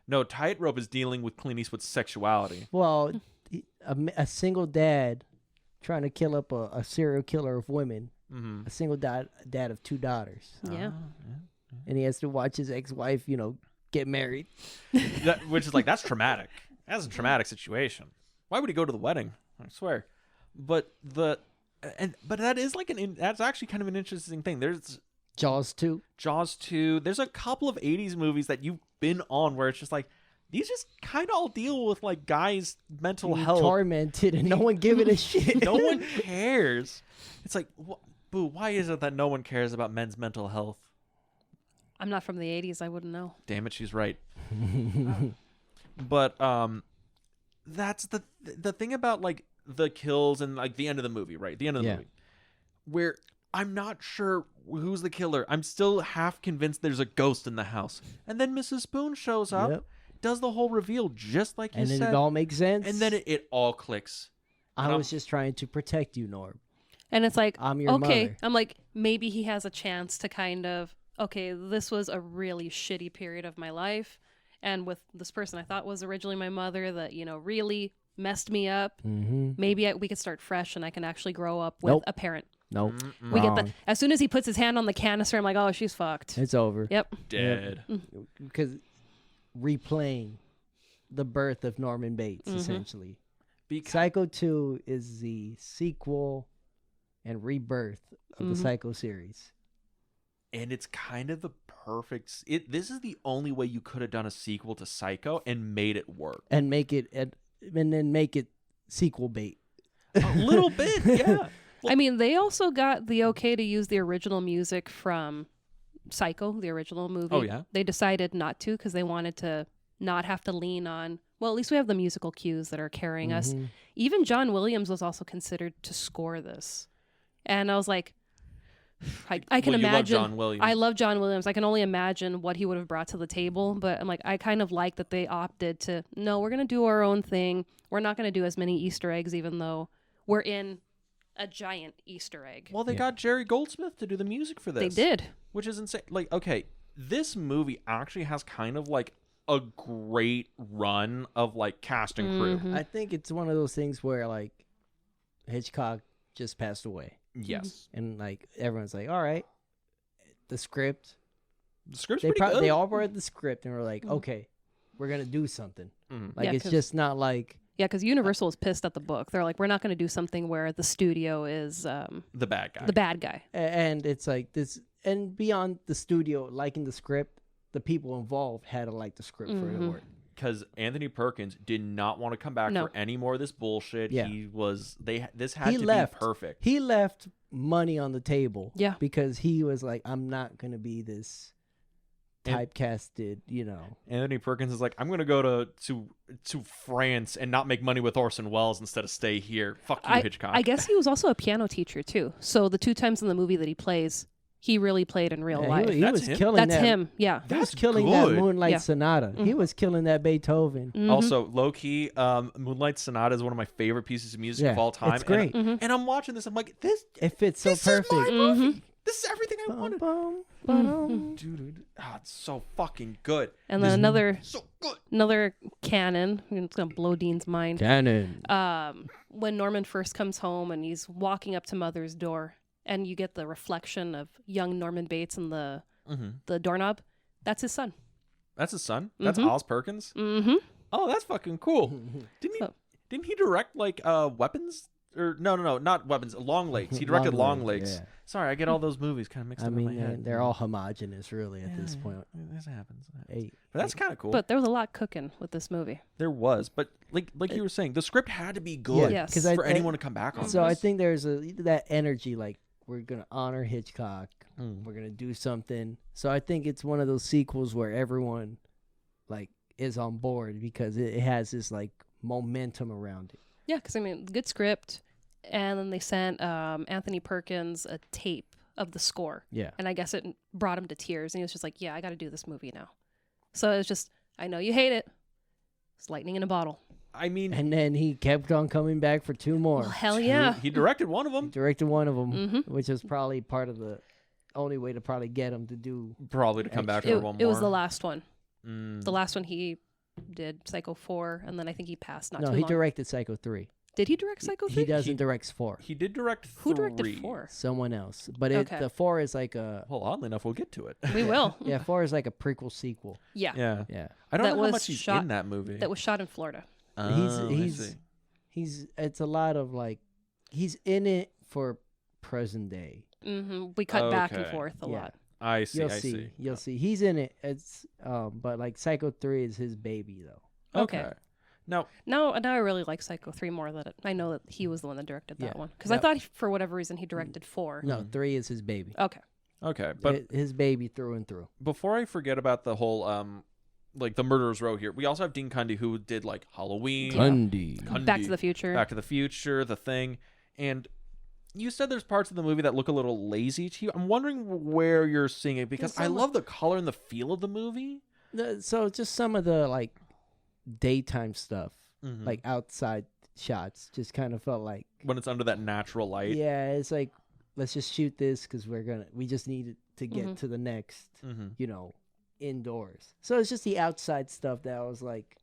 [SPEAKER 1] No, Tightrope is dealing with Clint Eastwood's sexuality.
[SPEAKER 3] Well, a single dad trying to kill up a serial killer of women.
[SPEAKER 1] Mm-hmm.
[SPEAKER 3] A single dad of 2 daughters.
[SPEAKER 2] Yeah.
[SPEAKER 3] And he has to watch his ex-wife, get married.
[SPEAKER 1] Which is like, that's traumatic. That's a traumatic situation. Why would he go to the wedding? I swear. But that is like that's actually kind of an interesting thing. There's
[SPEAKER 3] Jaws 2.
[SPEAKER 1] There's a couple of 80s movies that you've been on where it's just like, these just kind of all deal with like guys' mental health.
[SPEAKER 3] Tormented and no one giving a shit.
[SPEAKER 1] No one cares. It's like, Boo, why is it that no one cares about men's mental health?
[SPEAKER 2] I'm not from the 80s. I wouldn't know.
[SPEAKER 1] Damn it, she's right. But that's the thing about like the kills and like the end of the movie, right? The end of the movie, where I'm not sure who's the killer. I'm still half convinced there's a ghost in the house, and then Mrs. Spoon shows up, does the whole reveal just like you said,
[SPEAKER 3] and then it all makes sense.
[SPEAKER 1] and then it all clicks.
[SPEAKER 3] I was just trying to protect you, Norb.
[SPEAKER 2] And it's like,
[SPEAKER 3] I'm your mother.
[SPEAKER 2] I'm like, maybe he has a chance to kind of, okay, this was a really shitty period of my life. And with this person I thought was originally my mother that, really messed me up.
[SPEAKER 3] Mm-hmm.
[SPEAKER 2] Maybe we could start fresh and I can actually grow up with a parent.
[SPEAKER 3] Nope.
[SPEAKER 2] We get that. As soon as he puts his hand on the canister, I'm like, oh, she's fucked.
[SPEAKER 3] It's over.
[SPEAKER 2] Yep.
[SPEAKER 1] Dead.
[SPEAKER 3] Because replaying the birth of Norman Bates, essentially. Psycho 2 is the sequel and rebirth of the Psycho series.
[SPEAKER 1] And it's kind of the perfect... This is the only way you could have done a sequel to Psycho and made it work.
[SPEAKER 3] And then make it sequel bait.
[SPEAKER 1] A little bit, yeah.
[SPEAKER 2] I mean, they also got the okay to use the original music from Psycho, the original movie.
[SPEAKER 1] Oh, yeah?
[SPEAKER 2] They decided not to because they wanted to not have to lean on... Well, at least we have the musical cues that are carrying us. Even John Williams was also considered to score this. And I was like, I can imagine.
[SPEAKER 1] Love John Williams.
[SPEAKER 2] I love John Williams. I can only imagine what he would have brought to the table. But I'm like, I kind of like that they opted to, no, we're going to do our own thing. We're not going to do as many Easter eggs, even though we're in a giant Easter egg.
[SPEAKER 1] Well, they got Jerry Goldsmith to do the music for this.
[SPEAKER 2] They did.
[SPEAKER 1] Which is insane. Like, okay, this movie actually has kind of like a great run of like cast and crew.
[SPEAKER 3] I think it's one of those things where like Hitchcock just passed away.
[SPEAKER 1] Yes.
[SPEAKER 3] And like everyone's like, all right, the script's
[SPEAKER 1] pretty good.
[SPEAKER 3] They all read the script and were like, okay, we're gonna do something. Like it's just not like
[SPEAKER 2] because Universal is pissed at the book. They're like, we're not going to do something where the studio is
[SPEAKER 1] the bad guy.
[SPEAKER 2] The bad guy.
[SPEAKER 3] And it's like this, and beyond the studio liking the script, the people involved had to like the script for it to work.
[SPEAKER 1] Because Anthony Perkins did not want to come back for any more of this bullshit.
[SPEAKER 3] Yeah.
[SPEAKER 1] This had to be perfect.
[SPEAKER 3] He left money on the table.
[SPEAKER 2] Yeah.
[SPEAKER 3] Because he was like, I'm not going to be this typecasted, you know.
[SPEAKER 1] Anthony Perkins is like, I'm gonna go to France and not make money with Orson Welles instead of stay here. Fuck you, Hitchcock.
[SPEAKER 2] I guess he was also a piano teacher too. So the 2 times in the movie that he plays, he really played in real life.
[SPEAKER 3] He
[SPEAKER 1] That's
[SPEAKER 3] was
[SPEAKER 1] him?
[SPEAKER 3] killing
[SPEAKER 2] That's
[SPEAKER 3] that.
[SPEAKER 2] him. Yeah.
[SPEAKER 3] He was
[SPEAKER 1] That's
[SPEAKER 3] killing
[SPEAKER 1] good.
[SPEAKER 3] that Moonlight
[SPEAKER 2] Yeah.
[SPEAKER 3] Sonata. He was killing that Beethoven.
[SPEAKER 1] Also, low key, Moonlight Sonata is one of my favorite pieces of music
[SPEAKER 3] Yeah,
[SPEAKER 1] of all time.
[SPEAKER 3] it's great.
[SPEAKER 1] And I'm watching this. I'm like, this
[SPEAKER 3] It fits so
[SPEAKER 1] this
[SPEAKER 3] perfect.
[SPEAKER 1] is my movie. This is everything I wanted.
[SPEAKER 3] Bum, bum.
[SPEAKER 1] Dude, it's so fucking good.
[SPEAKER 2] And then
[SPEAKER 1] So good.
[SPEAKER 2] another canon. It's gonna blow Dean's mind.
[SPEAKER 3] Cannon.
[SPEAKER 2] When Norman first comes home and he's walking up to Mother's door, and you get the reflection of young Norman Bates in the doorknob. That's his son.
[SPEAKER 1] That's his son. That's Oz Perkins.
[SPEAKER 2] Mm-hmm.
[SPEAKER 1] Oh, that's fucking cool. Didn't he direct like Weapons? Or no, not Weapons. Long Legs. He directed Long Legs.
[SPEAKER 3] yeah.
[SPEAKER 1] Sorry, I get all those movies kind of mixed
[SPEAKER 3] I
[SPEAKER 1] up in my
[SPEAKER 3] mean,
[SPEAKER 1] head.
[SPEAKER 3] they're all homogenous, really, at this point.
[SPEAKER 1] This happens.
[SPEAKER 3] Hey,
[SPEAKER 1] But that's kind of cool.
[SPEAKER 2] But there was a lot cooking with this movie.
[SPEAKER 1] There was, but like you were saying, the script had to be good
[SPEAKER 2] Yes.
[SPEAKER 1] for anyone to come back on.
[SPEAKER 3] So I
[SPEAKER 1] this.
[SPEAKER 3] think there's that energy, like we're gonna honor Hitchcock. We're gonna do something. So I think it's one of those sequels where everyone like is on board because it has this like momentum around it.
[SPEAKER 2] Yeah, because I mean, good script. And then they sent Anthony Perkins a tape of the score.
[SPEAKER 3] Yeah.
[SPEAKER 2] And I guess it brought him to tears. And he was just like, yeah, I got to do this movie now. So it was just, I know you hate it. It's lightning in a bottle.
[SPEAKER 1] I mean,
[SPEAKER 3] And then he kept on coming back for 2 more.
[SPEAKER 2] Well, hell yeah.
[SPEAKER 1] he directed one of
[SPEAKER 3] He
[SPEAKER 1] them.
[SPEAKER 3] directed one of them, which was probably part of the only way to probably get him to do.
[SPEAKER 1] Probably to come back
[SPEAKER 2] It,
[SPEAKER 1] for one more.
[SPEAKER 2] it was the last one.
[SPEAKER 1] Mm.
[SPEAKER 2] The last one he did, Psycho 4. And then I think he passed not
[SPEAKER 3] No,
[SPEAKER 2] too
[SPEAKER 3] he
[SPEAKER 2] long.
[SPEAKER 3] directed Psycho 3.
[SPEAKER 2] Did he direct Psycho 3?
[SPEAKER 3] He doesn't direct 4.
[SPEAKER 1] He did direct
[SPEAKER 2] Who
[SPEAKER 1] 3.
[SPEAKER 2] directed 4?
[SPEAKER 3] Someone else, but
[SPEAKER 2] Okay.
[SPEAKER 3] the 4 is like a
[SPEAKER 1] Well, oddly enough, we'll get to it.
[SPEAKER 2] We will.
[SPEAKER 3] 4 is like a prequel sequel.
[SPEAKER 2] Yeah.
[SPEAKER 1] Yeah.
[SPEAKER 3] Yeah,
[SPEAKER 1] I don't
[SPEAKER 2] That
[SPEAKER 1] know how
[SPEAKER 2] was
[SPEAKER 1] much he's
[SPEAKER 2] shot-
[SPEAKER 1] in that movie.
[SPEAKER 2] That was shot in Florida.
[SPEAKER 1] Oh, I
[SPEAKER 3] he's
[SPEAKER 1] see.
[SPEAKER 3] he's it's a lot of like he's in it for present day.
[SPEAKER 2] We cut back and
[SPEAKER 1] Okay.
[SPEAKER 2] forth a
[SPEAKER 3] Yeah.
[SPEAKER 2] lot.
[SPEAKER 1] I see.
[SPEAKER 3] You'll
[SPEAKER 1] I
[SPEAKER 3] see.
[SPEAKER 1] see.
[SPEAKER 3] You'll see. He's in it. It's but like Psycho 3 is his baby though.
[SPEAKER 2] Okay.
[SPEAKER 1] Now,
[SPEAKER 2] Now I really like Psycho 3 more. That I know that he was the one that directed that
[SPEAKER 3] Yeah.
[SPEAKER 2] one. Because I thought for whatever reason he directed 4.
[SPEAKER 3] No, 3 is his baby.
[SPEAKER 2] Okay.
[SPEAKER 1] okay, but
[SPEAKER 3] His baby through and through.
[SPEAKER 1] before I forget about the whole like the murderer's row here, we also have Dean Cundy who did like Halloween,
[SPEAKER 3] Cundy.
[SPEAKER 2] Back to the Future.
[SPEAKER 1] Back to the Future, The Thing, and you said there's parts of the movie that look a little lazy to you. I'm wondering where you're seeing it because I love the color and the feel of the movie.
[SPEAKER 3] So just some of the like daytime stuff,
[SPEAKER 1] Mhm.
[SPEAKER 3] like outside shots, just kind of felt like
[SPEAKER 1] When it's under that natural light.
[SPEAKER 3] yeah, it's like let's just shoot this because we just need to get to the next,
[SPEAKER 1] Mhm.
[SPEAKER 3] indoors. So it's just the outside stuff that I was like,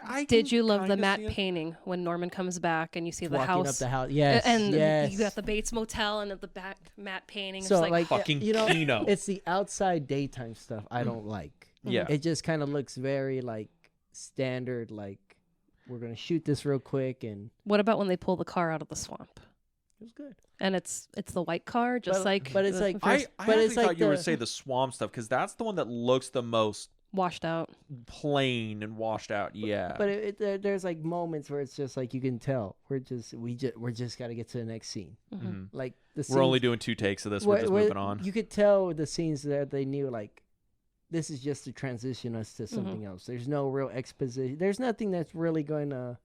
[SPEAKER 1] I
[SPEAKER 2] Did
[SPEAKER 1] can
[SPEAKER 2] you love the
[SPEAKER 1] kinda
[SPEAKER 2] matte
[SPEAKER 1] see it.
[SPEAKER 2] painting when Norman comes back and you see the
[SPEAKER 3] walking
[SPEAKER 2] house?
[SPEAKER 3] up the house. Yes,
[SPEAKER 2] and
[SPEAKER 3] yes.
[SPEAKER 2] you got the Bates Motel and at the back matte painting. It's
[SPEAKER 3] So
[SPEAKER 2] like,
[SPEAKER 3] like
[SPEAKER 1] Fucking Kino.
[SPEAKER 3] it's the outside daytime stuff I don't like.
[SPEAKER 1] Yeah.
[SPEAKER 3] It just kind of looks very like standard. Like we're gonna shoot this real quick, and
[SPEAKER 2] what about when they pull the car out of the swamp?
[SPEAKER 3] it was good.
[SPEAKER 2] And it's the white car, just like
[SPEAKER 3] but it's
[SPEAKER 2] the
[SPEAKER 3] like-
[SPEAKER 2] first-
[SPEAKER 1] I
[SPEAKER 3] but
[SPEAKER 1] actually
[SPEAKER 3] it's like
[SPEAKER 1] thought you were
[SPEAKER 3] the-
[SPEAKER 1] say the swamp stuff because that's the one that looks the most
[SPEAKER 2] washed out.
[SPEAKER 1] plain and washed out. Yeah.
[SPEAKER 3] But there's like moments where it's just like you can tell we're just got to get to the next scene.
[SPEAKER 1] Mhm.
[SPEAKER 3] Like the
[SPEAKER 1] We're only
[SPEAKER 3] scenes
[SPEAKER 1] doing 2 takes of this. We're just moving on.
[SPEAKER 3] You could tell the scenes that they knew like this is just to transition us to something else. There's no real exposition. There's nothing that's really going to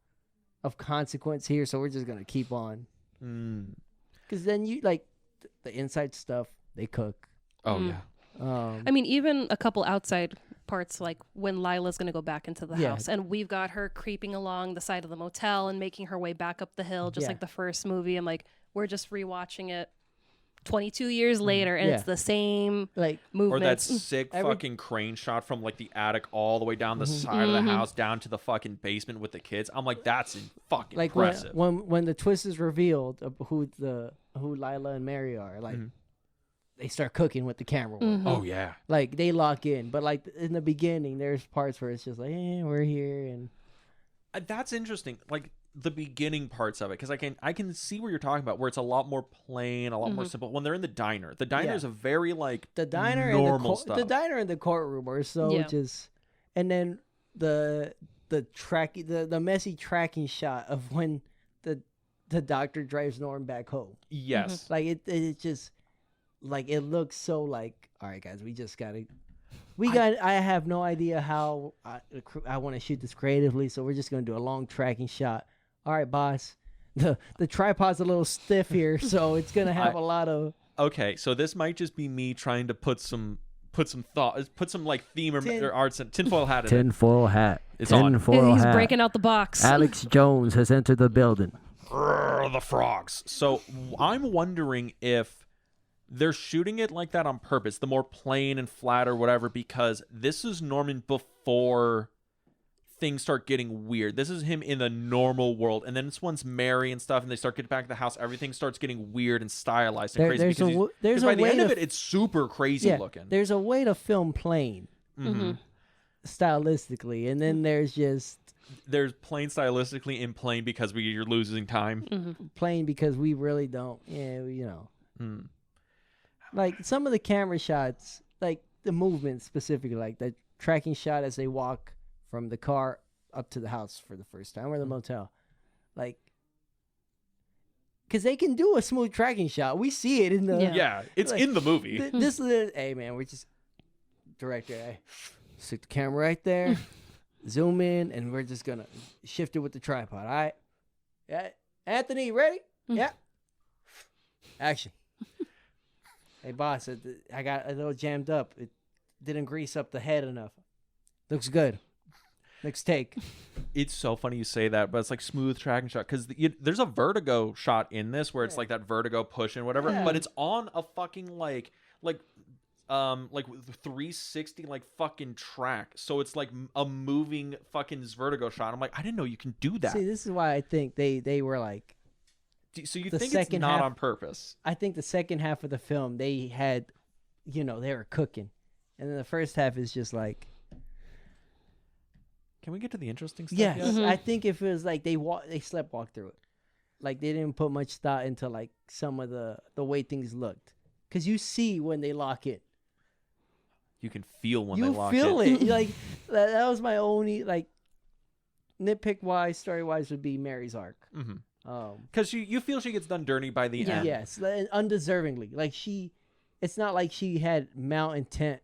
[SPEAKER 3] of consequence here, so we're just going to keep on.
[SPEAKER 1] Mm.
[SPEAKER 3] Because then you like the inside stuff they cook.
[SPEAKER 1] Oh yeah.
[SPEAKER 2] I mean, even a couple outside parts, like when Lila's going to go back into the
[SPEAKER 3] Yeah.
[SPEAKER 2] house, and we've got her creeping along the side of the motel and making her way back up the hill, just
[SPEAKER 3] Yeah.
[SPEAKER 2] like the first movie. I'm like, we're just rewatching it 22 years later, and it's
[SPEAKER 3] Yeah.
[SPEAKER 2] the same
[SPEAKER 3] like
[SPEAKER 1] Or that
[SPEAKER 2] movements.
[SPEAKER 1] sick
[SPEAKER 3] Every-
[SPEAKER 1] fucking crane shot from like the attic all the way down the side of the house down to the fucking basement with the kids. I'm like, that's fucking
[SPEAKER 3] like
[SPEAKER 1] impressive.
[SPEAKER 3] when the twist is revealed of who Lila and Mary are, like they start cooking with the camera work.
[SPEAKER 1] Oh yeah.
[SPEAKER 3] Like they lock in, but like in the beginning, there's parts where it's just like, we're here, and
[SPEAKER 1] That's interesting. Like the beginning parts of it, because I can see where you're talking about, where it's a lot more plain, a lot more simple. When they're in the diner
[SPEAKER 3] Yeah.
[SPEAKER 1] is a very like
[SPEAKER 3] the diner
[SPEAKER 1] normal
[SPEAKER 3] and
[SPEAKER 1] stuff.
[SPEAKER 3] the diner and the courtroom are so
[SPEAKER 2] Yeah.
[SPEAKER 3] just, and then the messy tracking shot of when the doctor drives Norm back home.
[SPEAKER 1] Yes.
[SPEAKER 3] Like it just like it looks so like, all right, guys, we just gotta. I have no idea how I want to shoot this creatively, so we're just gonna do a long tracking shot. All right, boss. The tripod's a little stiff here, so it's gonna have a lot of.
[SPEAKER 1] Okay, so this might just be me trying to put some thought, put some like theme or arts and tinfoil hat in it.
[SPEAKER 3] Tinfoil hat.
[SPEAKER 1] It's on.
[SPEAKER 2] He's breaking out the box.
[SPEAKER 3] Alex Jones has entered the building.
[SPEAKER 1] The frogs. So I'm wondering if they're shooting it like that on purpose, the more plain and flat or whatever, because this is Norman before things start getting weird. This is him in the normal world, and then it's once Mary and stuff, and they start getting back to the house, everything starts getting weird and stylized and crazy. Because by the end of it, it's super crazy looking.
[SPEAKER 3] There's a way to film plain, stylistically, and then there's
[SPEAKER 1] plain stylistically and plain because you're losing time.
[SPEAKER 3] Plain because we really don't. Like some of the camera shots, like the movement specifically, like the tracking shot as they walk from the car up to the house for the first time or the motel, like, because they can do a smooth tracking shot. We see it in the
[SPEAKER 1] it's like, in the movie.
[SPEAKER 3] This is hey man, we're just director. Hey, stick the camera right there, zoom in, and we're just gonna shift it with the tripod. All right, yeah, Anthony, ready? Yeah, action. Hey, boss, I got a little jammed up. It didn't grease up the head enough. Looks good. Next take.
[SPEAKER 1] It's so funny you say that, but it's like smooth tracking shot because there's a vertigo shot in this where it's like that vertigo push and whatever, but it's on a fucking like 360 like fucking track. So it's like a moving fucking vertigo shot. I'm like, I didn't know you can do that.
[SPEAKER 3] See, this is why I think they were like.
[SPEAKER 1] So you think it's not on purpose?
[SPEAKER 3] I think the second half of the film they had, they were cooking, and then the first half is just like.
[SPEAKER 1] Can we get to the interesting stuff?
[SPEAKER 3] Yes,
[SPEAKER 1] yet?
[SPEAKER 3] I think if it was like they sleptwalked through it, like they didn't put much thought into like some of the way things looked, because you see when they lock in.
[SPEAKER 1] You can feel when they lock in.
[SPEAKER 3] You feel it. Like that was my only like nitpick wise, story wise would be Mary's arc.
[SPEAKER 1] Because you feel she gets done dirty by the end.
[SPEAKER 3] Yes, undeservingly. Like it's not like she had malintent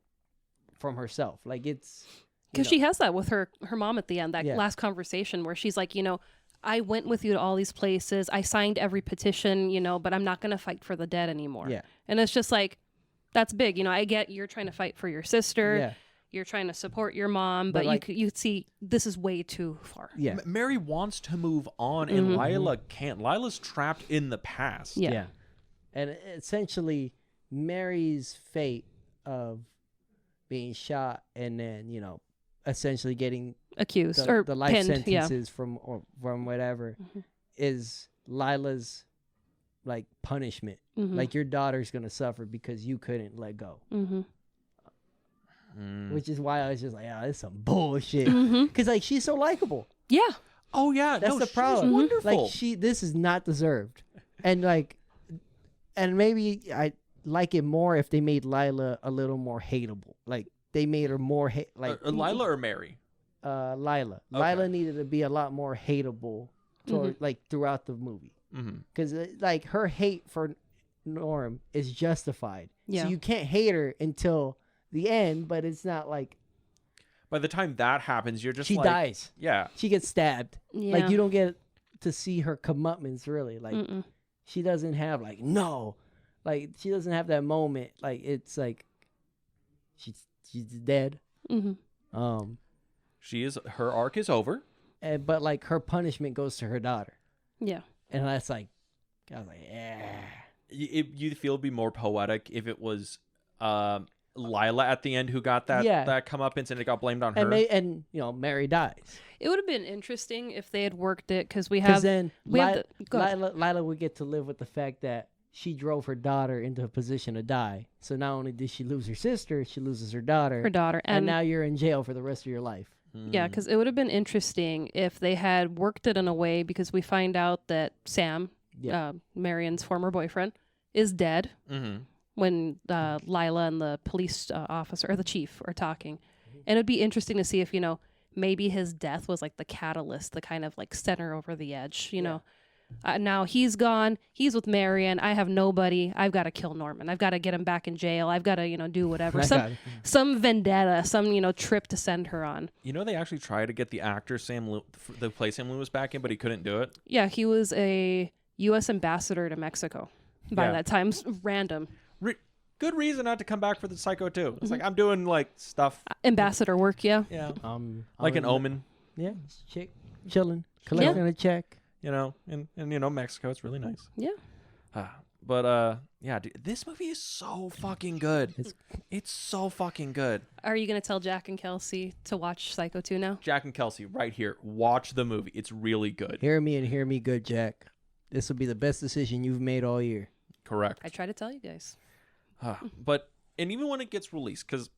[SPEAKER 3] from herself. Like it's
[SPEAKER 2] because she has that with her mom at the end. That last conversation where she's like, I went with you to all these places. I signed every petition, but I'm not going to fight for the dead anymore. Yeah, and it's just like that's big. I get you're trying to fight for your sister. Yeah. You're trying to support your mom, but like, you see this is way too far.
[SPEAKER 3] Yeah,
[SPEAKER 1] Mary wants to move on, and Lila can't. Lila's trapped in the past.
[SPEAKER 3] Yeah. And essentially, Mary's fate of being shot and then essentially getting
[SPEAKER 2] accused
[SPEAKER 3] the
[SPEAKER 2] or
[SPEAKER 3] life
[SPEAKER 2] pinned,
[SPEAKER 3] sentences from whatever is Lila's like punishment. Like your daughter's gonna suffer because you couldn't let go. Which is why I was just like, this is some bullshit. Because like she's so likable.
[SPEAKER 2] Yeah.
[SPEAKER 1] Oh yeah,
[SPEAKER 3] that's the problem.
[SPEAKER 1] Wonderful.
[SPEAKER 3] Like this is not deserved, and maybe I like it more if they made Lila a little more hateable. Like they made her more
[SPEAKER 1] Lila or Mary.
[SPEAKER 3] Lila. Okay. Lila needed to be a lot more hateable like throughout the movie. Because like her hate for Norm is justified. Yeah. So you can't hate her until the end, but it's not like
[SPEAKER 1] by the time that happens, you're just
[SPEAKER 3] she dies.
[SPEAKER 1] Yeah,
[SPEAKER 3] she gets stabbed. Yeah. Like you don't get to see her comeuppance really. Like she doesn't have like she doesn't have that moment. Like it's like she's dead.
[SPEAKER 1] She is. Her arc is over.
[SPEAKER 3] But like her punishment goes to her daughter.
[SPEAKER 2] Yeah,
[SPEAKER 3] and that's like I was like, yeah.
[SPEAKER 1] You feel it'd be more poetic if it was Lila at the end who got that comeuppance and it got blamed on her.
[SPEAKER 3] And Mary dies.
[SPEAKER 2] It would have been interesting if they had worked it because then
[SPEAKER 3] Lila would get to live with the fact that she drove her daughter into a position to die. So not only did she lose her sister, she loses her daughter. And now you're in jail for the rest of your life.
[SPEAKER 2] Yeah, because it would have been interesting if they had worked it in a way, because we find out that Sam, Marion's former boyfriend, is dead when Lila and the police officer or the chief are talking. And it'd be interesting to see if, maybe his death was like the catalyst, the kind of like center over the edge, Now he's gone. He's with Marion. I have nobody. I've got to kill Norman. I've got to get him back in jail. I've got to, do whatever. Some vendetta, some, trip to send her on.
[SPEAKER 1] They actually tried to get the actor to play Sam Loomis back in, but he couldn't do it.
[SPEAKER 2] Yeah, he was a U.S. ambassador to Mexico by that time. Random.
[SPEAKER 1] Good reason not to come back for the Psycho 2. It's like, I'm doing like stuff.
[SPEAKER 2] Ambassador work, yeah.
[SPEAKER 1] Yeah. Like an Omen.
[SPEAKER 3] Yeah, chick chilling, collecting a check.
[SPEAKER 1] And Mexico, it's really nice.
[SPEAKER 2] Yeah.
[SPEAKER 1] But yeah, dude, this movie is so fucking good. It's so fucking good.
[SPEAKER 2] Are you going to tell Jack and Kelsey to watch Psycho 2 now?
[SPEAKER 1] Jack and Kelsey, right here. Watch the movie. It's really good.
[SPEAKER 3] Hear me and hear me good, Jack. This will be the best decision you've made all year.
[SPEAKER 1] Correct.
[SPEAKER 2] I try to tell you guys.
[SPEAKER 1] And even when it gets released, because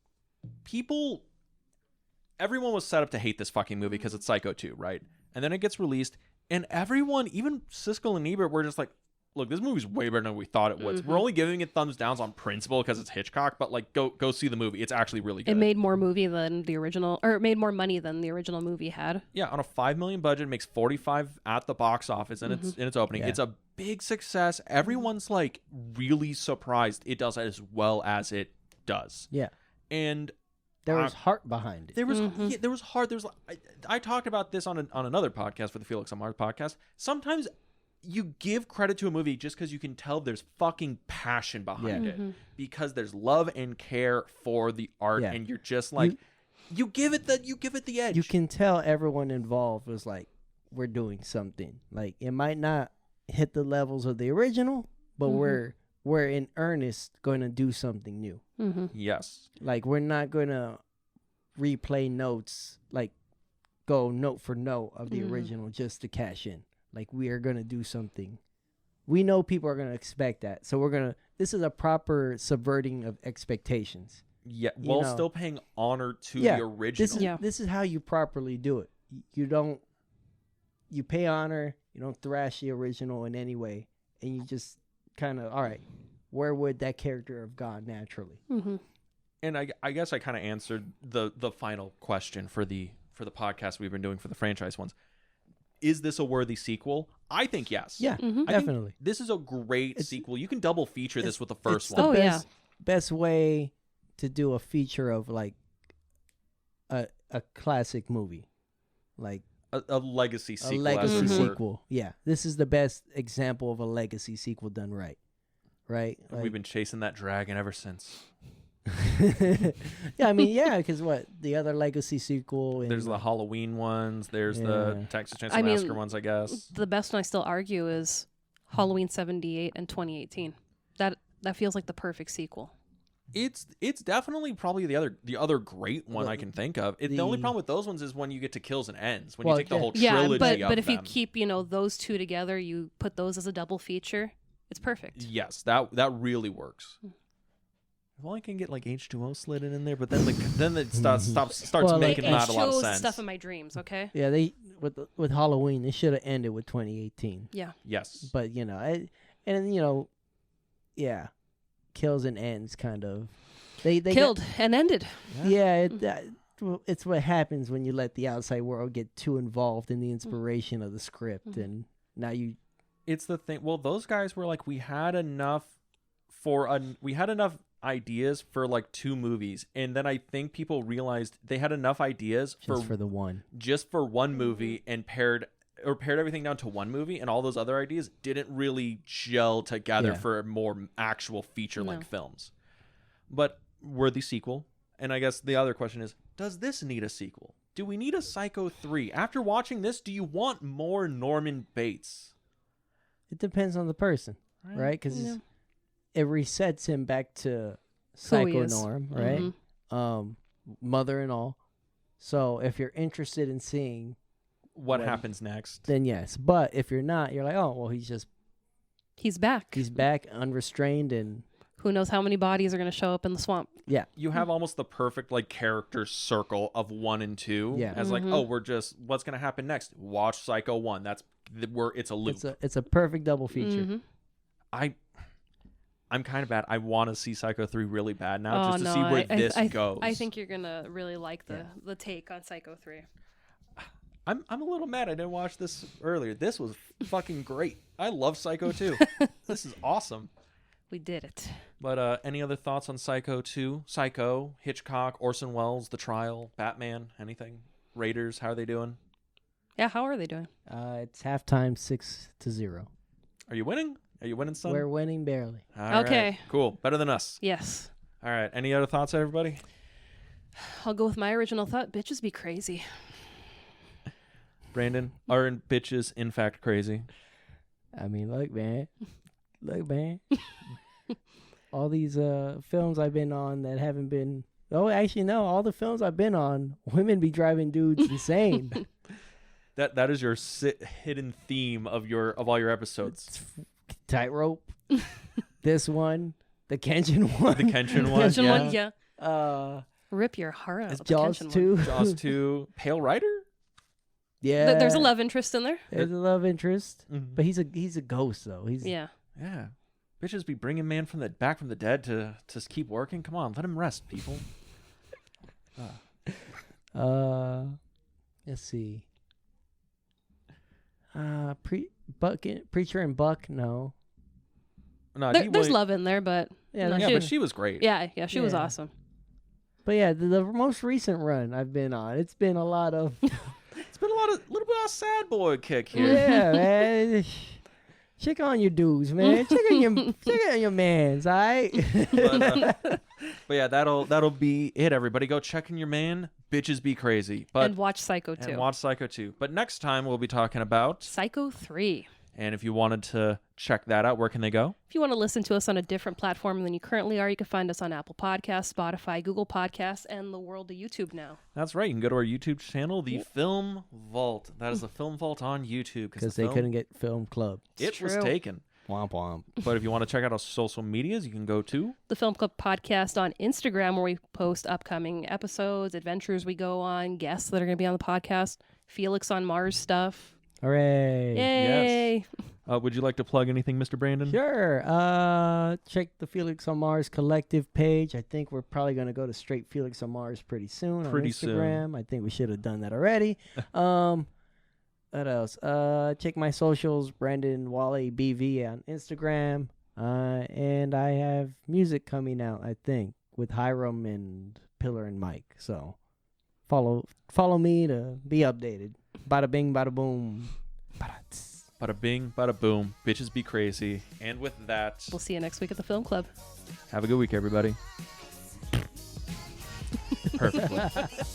[SPEAKER 1] everyone was set up to hate this fucking movie because it's Psycho 2, right? And then it gets released, and everyone, even Siskel and Ebert, were just like, look, this movie's way better than we thought it was. We're only giving it thumbs downs on principle because it's Hitchcock, but like, go see the movie. It's actually really good.
[SPEAKER 2] It made more movie than the original, or it made more money than the original movie had.
[SPEAKER 1] Yeah, on a $5 million budget, it makes 45 at the box office in its opening. Yeah. It's a big success. Everyone's like really surprised it does as well as it does.
[SPEAKER 3] Yeah,
[SPEAKER 1] and
[SPEAKER 3] there was heart behind it.
[SPEAKER 1] There was there was heart. I talked about this on another podcast for the Felix on Mars podcast. Sometimes you give credit to a movie just because you can tell there's fucking passion behind it, because there's love and care for the art, and you're just like, you give it the edge.
[SPEAKER 3] You can tell everyone involved was like, we're doing something. Like, it might not hit the levels of the original, but we're in earnest going to do something new.
[SPEAKER 1] Yes.
[SPEAKER 3] Like, we're not going to replay notes, like go note for note of the original just to cash in. Like, we are going to do something. We know people are going to expect that. So this is a proper subverting of expectations.
[SPEAKER 1] Yeah, while still paying honor to the original.
[SPEAKER 3] This is how you properly do it. You pay honor, you don't thrash the original in any way, and you just kind of, all right, where would that character have gone naturally?
[SPEAKER 1] And I guess I kind of answered the final question for the podcast we've been doing for the franchise ones. Is this a worthy sequel? I think yes.
[SPEAKER 3] Yeah, definitely.
[SPEAKER 1] This is a great sequel. You can double feature this with the first
[SPEAKER 3] one.
[SPEAKER 1] The
[SPEAKER 3] best way to do a feature of like a classic movie, like
[SPEAKER 1] a legacy sequel.
[SPEAKER 3] A legacy sequel. Yeah, this is the best example of a legacy sequel done right. Right.
[SPEAKER 1] Like, we've been chasing that dragon ever since.
[SPEAKER 3] Yeah, I mean, because the other legacy sequel.
[SPEAKER 1] There's the Halloween ones. There's the Texas Chainsaw Massacre ones, I guess.
[SPEAKER 2] The best one I still argue is Halloween 78 and 2018. That feels like the perfect sequel.
[SPEAKER 1] It's definitely probably the other great one I can think of. The only problem with those ones is when you get to kills and ends. When you take the whole trilogy
[SPEAKER 2] but if you keep those two together, you put those as a double feature, it's perfect.
[SPEAKER 1] Yes, that really works. Well, I can get like H2O slid in there, but then it starts making not a lot of sense.
[SPEAKER 2] Stuff in my dreams, okay?
[SPEAKER 3] Yeah, with Halloween, they should have ended with 2018.
[SPEAKER 2] Yeah.
[SPEAKER 1] Yes.
[SPEAKER 3] But kills and ends kind of. They
[SPEAKER 2] killed and ended.
[SPEAKER 3] Yeah, it's what happens when you let the outside world get too involved in the inspiration of the script, and now you.
[SPEAKER 1] It's the thing. Well, those guys were like, we had enough ideas for like 2 movies, and then I think people realized they had enough ideas
[SPEAKER 3] for the one,
[SPEAKER 1] just for one movie, and pared everything down to one movie, and all those other ideas didn't really gel together for more actual feature-length films. But worthy sequel. And I guess the other question is, does this need a sequel? Do we need a Psycho 3? After watching this, do you want more Norman Bates?
[SPEAKER 3] It depends on the person, right? Because it resets him back to Psycho Norm, right? Mother and all. So if you're interested in seeing
[SPEAKER 1] what happens next,
[SPEAKER 3] then yes. But if you're not, you're like, oh, well, he's back. He's back, unrestrained, and
[SPEAKER 2] who knows how many bodies are going to show up in the swamp.
[SPEAKER 3] Yeah.
[SPEAKER 1] You have almost the perfect like character circle of 1 and 2 as like, oh, what's going to happen next? Watch Psycho 1. That's where it's a loop.
[SPEAKER 3] It's a perfect double feature.
[SPEAKER 1] I'm kind of bad. I want to see Psycho 3 really bad now, just to see where this goes.
[SPEAKER 2] I think you're going to really like the take on Psycho 3.
[SPEAKER 1] I'm a little mad I didn't watch this earlier. This was fucking great. I love Psycho 2. This is awesome.
[SPEAKER 2] We did it.
[SPEAKER 1] But any other thoughts on Psycho 2? Psycho, Hitchcock, Orson Welles, The Trial, Batman, anything? Raiders, how are they doing?
[SPEAKER 2] Yeah, how are they doing?
[SPEAKER 3] It's halftime 6-0.
[SPEAKER 1] Are you winning? Are you winning, son?
[SPEAKER 3] We're winning barely.
[SPEAKER 1] All
[SPEAKER 2] Okay.
[SPEAKER 1] right, cool. Better than us.
[SPEAKER 2] Yes.
[SPEAKER 1] All right. Any other thoughts, everybody?
[SPEAKER 2] I'll go with my original thought. Bitches be crazy.
[SPEAKER 1] Brandon, aren't bitches in fact crazy?
[SPEAKER 3] I mean, look, man. All these films I've been on that haven't been. Oh, actually, no. All the films I've been on, women be driving dudes insane.
[SPEAKER 1] That is your hidden theme of all your episodes.
[SPEAKER 3] Tightrope. This one. The Kenshin one.
[SPEAKER 1] The Kenshin one.
[SPEAKER 2] Kenshin one, yeah. Rip your heart out.
[SPEAKER 3] It's
[SPEAKER 2] with the
[SPEAKER 3] Jaws
[SPEAKER 2] Kenshin
[SPEAKER 3] 2.
[SPEAKER 2] one.
[SPEAKER 1] Jaws 2. Pale Rider?
[SPEAKER 3] Yeah.
[SPEAKER 2] There's a love interest in there.
[SPEAKER 3] There's a love interest,
[SPEAKER 1] Mhm.
[SPEAKER 3] but he's a ghost though. He's
[SPEAKER 2] Yeah.
[SPEAKER 1] Yeah. Bitches be bringing man back from the dead to keep working. Come on, let him rest, people.
[SPEAKER 3] Let's see. Preacher and Buck. No.
[SPEAKER 1] No,
[SPEAKER 2] There's love in there, but
[SPEAKER 3] Yeah,
[SPEAKER 2] no,
[SPEAKER 1] Yeah, but she was great.
[SPEAKER 2] yeah, she was
[SPEAKER 3] Yeah.
[SPEAKER 2] awesome.
[SPEAKER 3] But yeah, the most recent run I've been on, it's been a lot of.
[SPEAKER 1] It's been a little bit of sad boy kick here.
[SPEAKER 3] Yeah, man. Check on your dudes, man. Check on your mans, all right?
[SPEAKER 1] But yeah, that'll be it. Everybody, go check in your man. Bitches be crazy. But
[SPEAKER 2] And watch Psycho 2.
[SPEAKER 1] and watch Psycho 2. But next time we'll be talking about.
[SPEAKER 2] Psycho 3.
[SPEAKER 1] And if you wanted to check that out, where can they go?
[SPEAKER 2] If you want to listen to us on a different platform than you currently are, you can find us on Apple Podcasts, Spotify, Google Podcasts, and the world of YouTube now.
[SPEAKER 1] That's right. You can go to our YouTube channel, The Film Vault. That is the Film Vault on YouTube.
[SPEAKER 3] Because they couldn't get Film Club.
[SPEAKER 1] It was
[SPEAKER 2] true.
[SPEAKER 1] taken.
[SPEAKER 3] Womp womp.
[SPEAKER 1] But if you want to check out our social medias, you can go to.
[SPEAKER 2] The Film Club Podcast on Instagram, where we post upcoming episodes, adventures we go on, guests that are going to be on the podcast, Felix on Mars stuff.
[SPEAKER 3] Hooray.
[SPEAKER 2] Yay!
[SPEAKER 1] Would you like to plug anything, Mr. Brandon?
[SPEAKER 3] Sure. Check the Felix on Mars collective page. I think we're probably going to go to straight Felix on Mars pretty soon
[SPEAKER 1] Pretty
[SPEAKER 3] on
[SPEAKER 1] soon.
[SPEAKER 3] Instagram. I think we should have done that already. What else? Check my socials, Brandon Wally BV on Instagram. And I have music coming out, I think, with Hiram and Pillar and Mike. So follow me to be updated. Bada bing, bada boom.
[SPEAKER 1] Bada bing, bada boom. Bitches be crazy. And with that,
[SPEAKER 2] We'll see you next week at the Film Club.
[SPEAKER 1] have a good week, everybody. Perfectly.